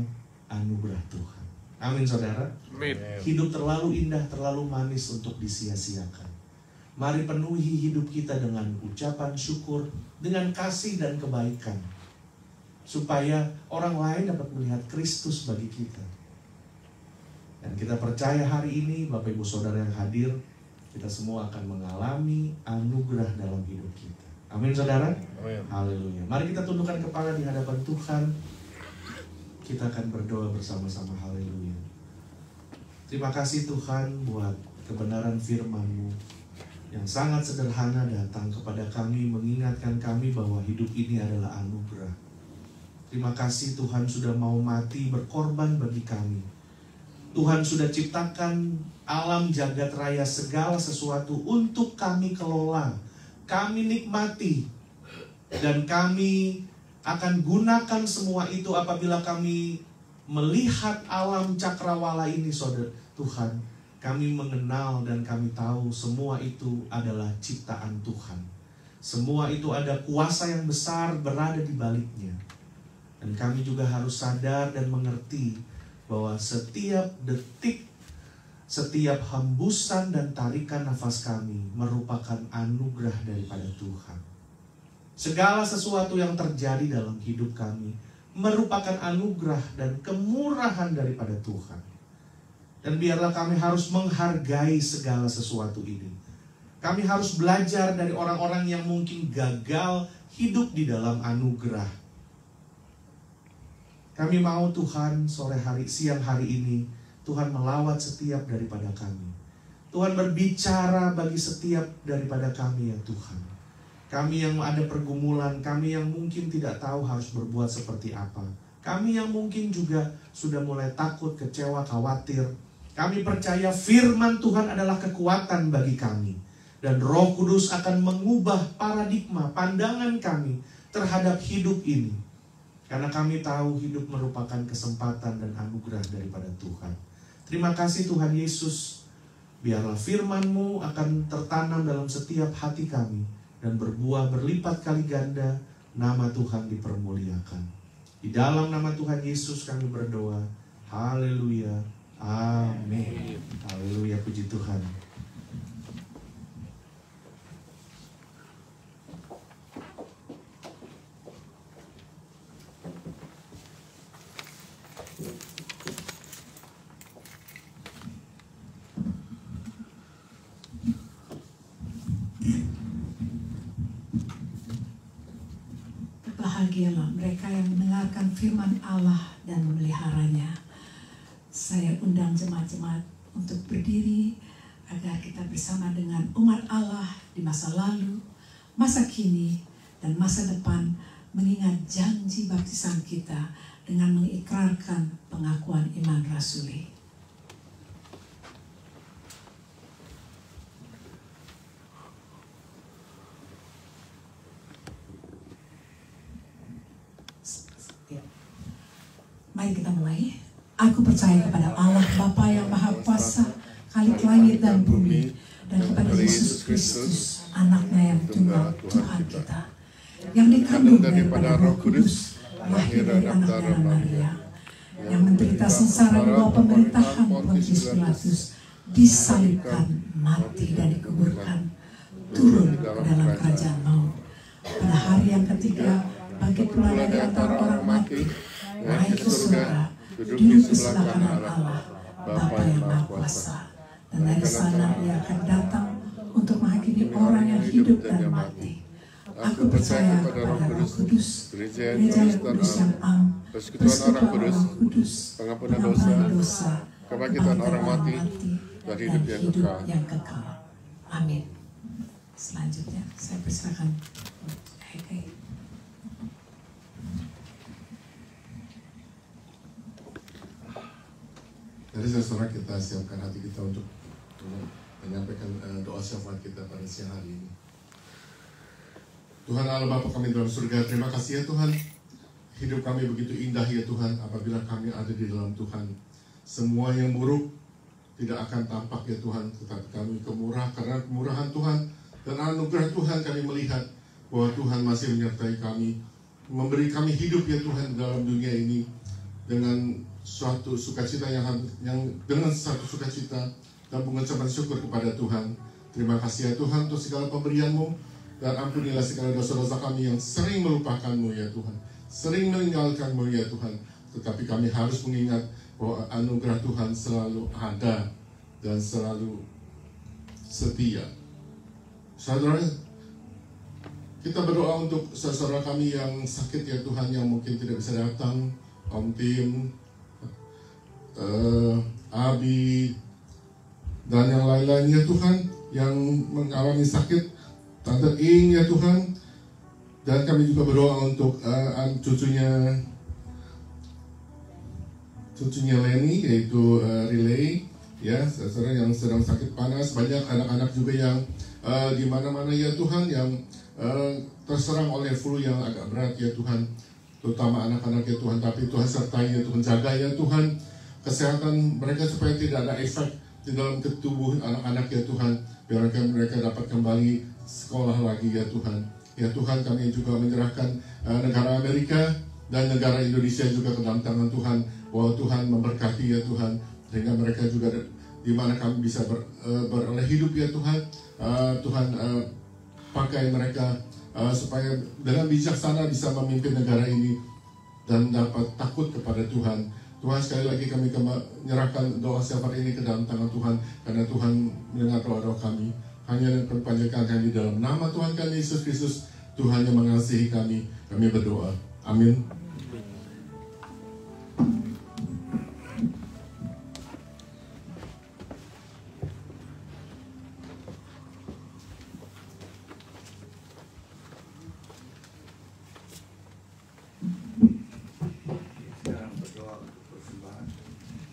anugerah Tuhan. Amin, saudara. Amin. Hidup terlalu indah, terlalu manis untuk disia-siakan. Mari penuhi hidup kita dengan ucapan syukur, dengan kasih dan kebaikan, supaya orang lain dapat melihat Kristus bagi kita. Dan kita percaya hari ini, Bapak Ibu Saudara yang hadir, kita semua akan mengalami anugerah dalam hidup kita. Amin, saudara. Amin. Haleluya. Mari kita tundukkan kepala di hadapan Tuhan. Kita akan berdoa bersama-sama. Haleluya. Terima kasih Tuhan buat kebenaran firman-Mu yang sangat sederhana datang kepada kami, mengingatkan kami bahwa hidup ini adalah anugerah. Terima kasih Tuhan sudah mau mati berkorban bagi kami. Tuhan sudah ciptakan alam jagat raya, segala sesuatu untuk kami kelola, kami nikmati, dan kami akan gunakan semua itu apabila kami melihat alam cakrawala ini, saudara Tuhan. Kami mengenal dan kami tahu semua itu adalah ciptaan Tuhan. Semua itu ada kuasa yang besar berada di baliknya. Dan kami juga harus sadar dan mengerti bahwa setiap detik, setiap hembusan dan tarikan nafas kami merupakan anugerah daripada Tuhan. Segala sesuatu yang terjadi dalam hidup kami merupakan anugerah dan kemurahan daripada Tuhan. Dan biarlah kami harus menghargai segala sesuatu ini. Kami harus belajar dari orang-orang yang mungkin gagal hidup di dalam anugerah. Kami mau Tuhan siang hari ini, Tuhan melawat setiap daripada kami. Tuhan berbicara bagi setiap daripada kami ya Tuhan. Kami yang ada pergumulan, kami yang mungkin tidak tahu harus berbuat seperti apa. Kami yang mungkin juga sudah mulai takut, kecewa, khawatir. Kami percaya firman Tuhan adalah kekuatan bagi kami. Dan Roh Kudus akan mengubah paradigma, pandangan kami terhadap hidup ini. Karena kami tahu hidup merupakan kesempatan dan anugerah daripada Tuhan. Terima kasih Tuhan Yesus. Biarlah firman-Mu akan tertanam dalam setiap hati kami. Dan berbuah berlipat kali ganda. Nama Tuhan dipermuliakan. Di dalam nama Tuhan Yesus kami berdoa. Haleluya. Amin. Haleluya, puji Tuhan. Berbahagialah mereka yang mendengarkan firman Allah dan memeliharanya. Saya undang jemaat-jemaat untuk berdiri agar kita bersama dengan umat Allah di masa lalu, masa kini, dan masa depan mengingat janji baptisan kita dengan mengikrarkan pengakuan iman rasuli. Mari kita mulai. Aku percaya kepada Allah Bapa yang Maha Kuasa, Khalik langit dan bumi, dan kepada Yesus Kristus, Anaknya yang tunggal, Tuhan kita, yang dikandung daripada Roh Kudus, lahir dari anak darah Maria, yang menderita sengsara di bawah pemerintahan Pontius Pilatus, disalibkan, mati dan dikuburkan, turun ke dalam kerajaan maut. Pada hari yang ketiga, bangkit pula dari antara orang mati, naik ke surga, duduk di sebelah kanan Allah, Bapa yang Maha Kuasa, dan dari sana Ia akan datang untuk menghakimi orang yang hidup dan mati. Aku percaya kepada Roh Kudus, Gereja yang kudus yang am, persekutuan orang kudus, pengampunan dosa, kebangkitan orang mati, dan hidup yang kekal. Amin. Selanjutnya saya persilakan Hei. Jadi saudara, kita siapkan hati kita untuk menyampaikan doa syafaat kita pada siang hari ini. Tuhan Allah Bapa kami dalam surga, terima kasih ya Tuhan. Hidup kami begitu indah ya Tuhan apabila kami ada di dalam Tuhan. Semua yang buruk tidak akan tampak ya Tuhan, tetapi kami karena kemurahan Tuhan dan anugerah Tuhan kami melihat bahwa Tuhan masih menyertai kami, memberi kami hidup ya Tuhan dalam dunia ini dengan suatu sukacita yang dengan satu sukacita dan pengucapan syukur kepada Tuhan. Terima kasih ya Tuhan untuk segala pemberian-Mu, dan ampunilah segala dosa-dosa kami yang sering melupakan-Mu ya Tuhan, sering meninggalkan-Mu ya Tuhan. Tetapi kami harus mengingat bahwa anugerah Tuhan selalu ada dan selalu setia. Saudara, kita berdoa untuk saudara kami yang sakit ya Tuhan, yang mungkin tidak bisa datang, Om Tim, Abi, dan yang lain-lainnya Tuhan yang mengalami sakit, Tante Ing ya Tuhan. Dan kami juga berdoa untuk cucunya Leni, yaitu Relay ya, saudara yang sedang sakit panas. Banyak anak-anak juga yang di mana-mana ya Tuhan yang terserang oleh flu yang agak berat ya Tuhan, terutama anak-anak ya Tuhan. Tapi Tuhan sertai ya Tuhan, jaga ya Tuhan kesehatan mereka supaya tidak ada efek di dalam tubuh anak-anak ya Tuhan. Biarkan mereka dapat kembali sekolah lagi ya Tuhan. Ya Tuhan, kami juga menyerahkan negara Amerika dan negara Indonesia juga ke dalam tangan Tuhan, bahwa Tuhan memberkati ya Tuhan, sehingga mereka juga di mana kami bisa beroleh hidup ya Tuhan. Tuhan pakai mereka supaya dengan bijaksana bisa memimpin negara ini dan dapat takut kepada Tuhan. Tuhan, sekali lagi kami menyerahkan doa syafaat ini ke dalam tangan Tuhan, karena Tuhan mendengar doa-doa kami. Hanya yang kami panjatkan di dalam nama Tuhan kami Yesus Kristus, Tuhan yang mengasihi kami berdoa. Amin.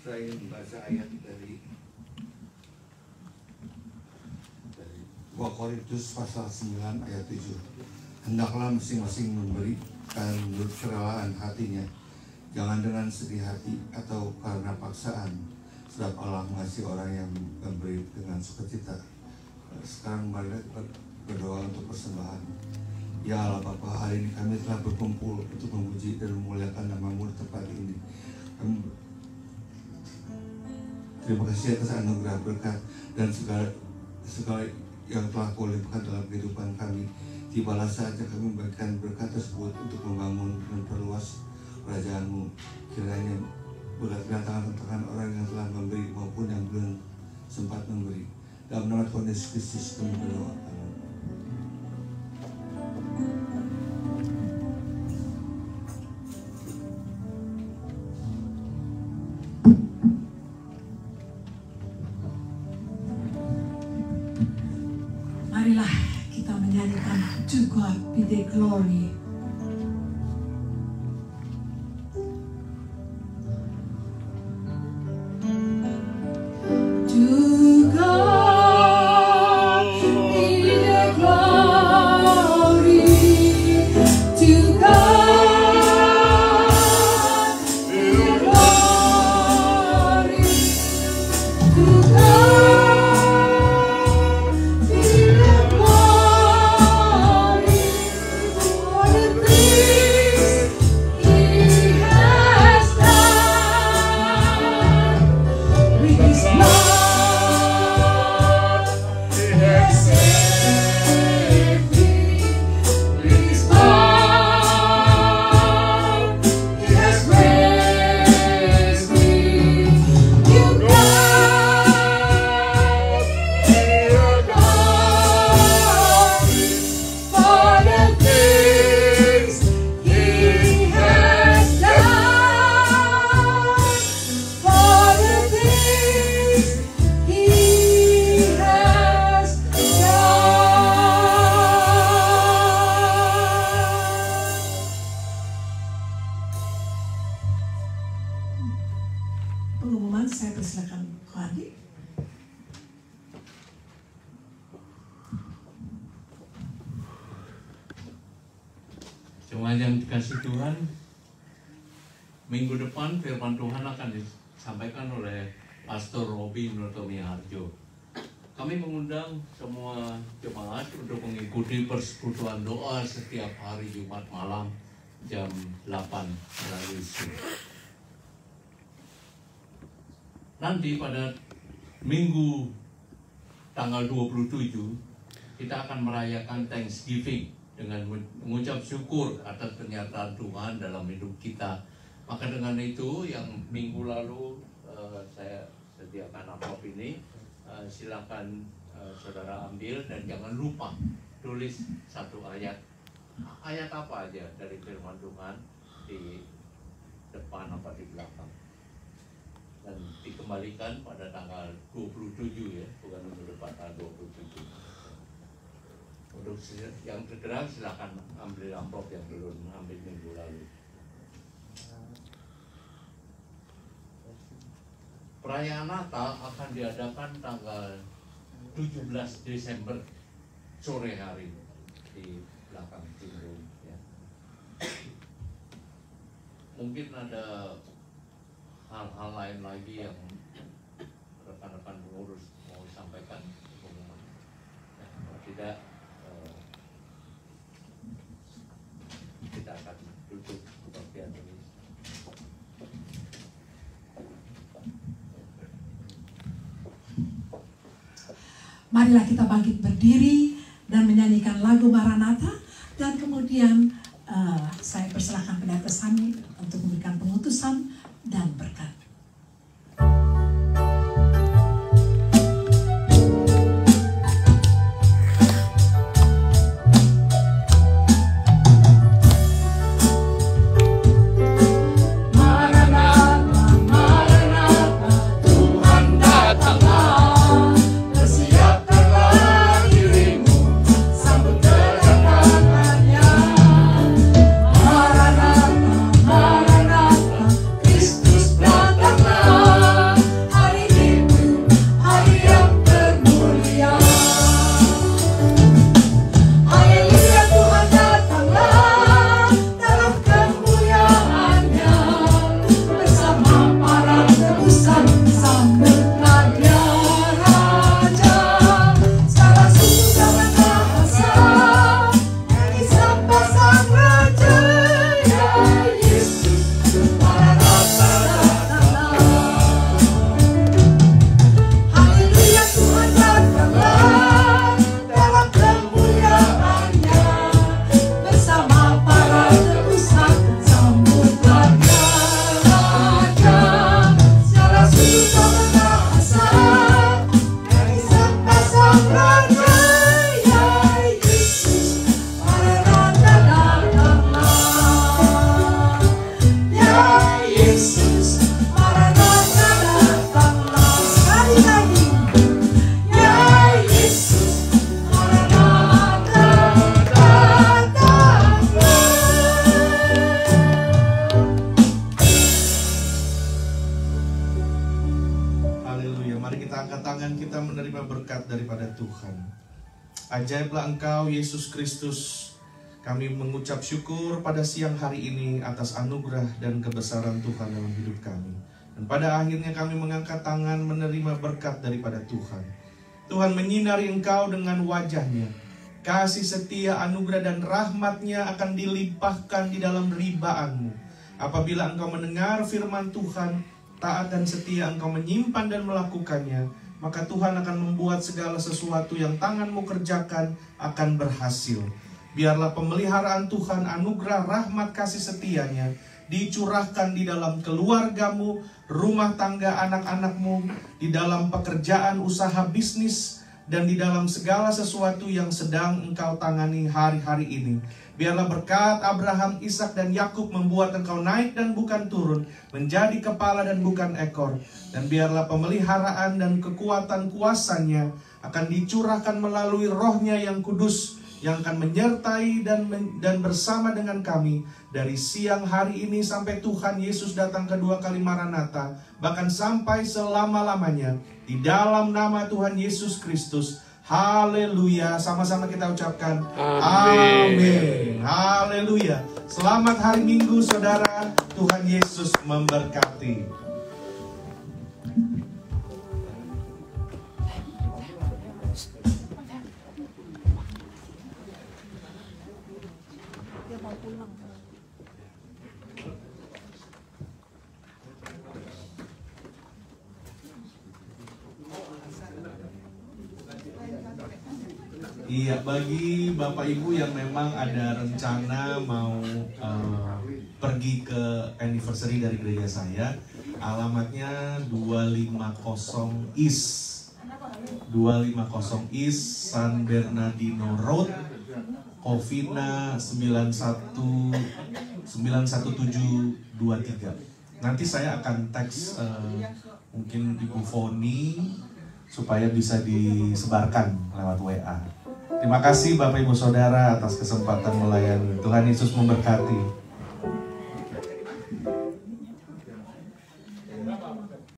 Saya ingin membaca ayat dari 2 Korintus pasal 9 ayat 7. Hendaklah masing-masing memberikan menurut kerelaan hatinya, jangan dengan sedih hati atau karena paksaan, sebab Allah mengasihi orang yang memberi dengan sukacita. Sekarang mari kita berdoa untuk persembahan. Ya Allah Bapa, hari ini kami telah berkumpul untuk memuji dan memuliakan nama-Mu di tempat ini. Terima kasih atas anugerah berkat dan segala yang telah Kau limpahkan dalam kehidupan kami. Tibalah saatnya kami memberikan berkat tersebut untuk membangun dan perluas kerajaan-Mu. Kiranya berdatangan tangan orang yang telah memberi maupun yang belum sempat memberi. Dalam nama Tuhan Yesus Kristus kami berdoa. God be the glory. To God be the glory. To God be the glory. To God be the glory for the things He has done. With His blood, He has saved me. With His blood, He has raised me. You God, you God, for the things He has done. For the things He has done. Pengumuman saya persilakan Ko Adi. Jemaat yang dikasih Tuhan, minggu depan firman Tuhan akan disampaikan oleh Pastor Robi Notomiharjo. Kami mengundang semua jemaat untuk mengikuti persekutuan doa setiap hari Jumat malam jam 8 melalui Zoom. Nanti pada minggu tanggal 27 kita akan merayakan Thanksgiving dengan mengucap syukur atas pernyataan Tuhan dalam hidup kita. Maka dengan itu yang minggu lalu saya sediakan amplop ini, silakan saudara ambil dan jangan lupa tulis satu ayat apa aja dari firman Tuhan di depan apa di belakang, dan dikembalikan pada tanggal 27 ya, bukan minggu depan, tanggal 27. Untuk yang tergerak silakan ambil amplop yang belum ambil minggu lalu. Perayaan Natal akan diadakan tanggal 17 Desember sore hari di belakang cenderung ya. Mungkin ada hal-hal lain lagi yang rekan-rekan pengurus mau sampaikan pengumuman. Ya, kalau tidak kita akan tutup kebaktian ini. Marilah kita bangkit berdiri dan menyanyikan lagu Maranatha, dan kemudian saya persilahkan pendeta Sami untuk memberikan pengutusan dan berkat. Maranatha, Maranatha. tangan kita menerima berkat daripada Tuhan. Ajaiblah Engkau Yesus Kristus. Kami mengucap syukur pada siang hari ini atas anugerah dan kebesaran Tuhan dalam hidup kami. Dan pada akhirnya kami mengangkat tangan menerima berkat daripada Tuhan. Tuhan menyinari Engkau dengan wajah-Nya. Kasih setia, anugerah dan rahmat-Nya akan dilimpahkan di dalam ribaan-Mu. Apabila Engkau mendengar firman Tuhan, taat dan setia Engkau menyimpan dan melakukannya, maka Tuhan akan membuat segala sesuatu yang tangan-Mu kerjakan akan berhasil. Biarlah pemeliharaan Tuhan, anugerah, rahmat, kasih setia-Nya dicurahkan di dalam keluarga-Mu, rumah tangga anak-anak-Mu, di dalam pekerjaan, usaha, bisnis, dan di dalam segala sesuatu yang sedang Engkau tangani hari-hari ini. Biarlah berkat Abraham, Ishak, dan Yakub membuat Engkau naik dan bukan turun, menjadi kepala dan bukan ekor. Dan biarlah pemeliharaan dan kekuatan kuasa-Nya akan dicurahkan melalui Roh-Nya yang kudus, yang akan menyertai dan bersama dengan kami dari siang hari ini sampai Tuhan Yesus datang kedua kali Maranatha, bahkan sampai selama-lamanya. Di dalam nama Tuhan Yesus Kristus. Haleluya. Sama-sama kita ucapkan amin. Haleluya. Selamat hari Minggu saudara. Tuhan Yesus memberkati. Iya, bagi Bapak Ibu yang memang ada rencana mau pergi ke anniversary dari gereja saya, alamatnya 250 East San Bernardino Road, Covina 91723. Nanti saya akan teks mungkin Ibu Foni supaya bisa disebarkan lewat WA. Terima kasih Bapak Ibu Saudara atas kesempatan melayani. Tuhan Yesus memberkati.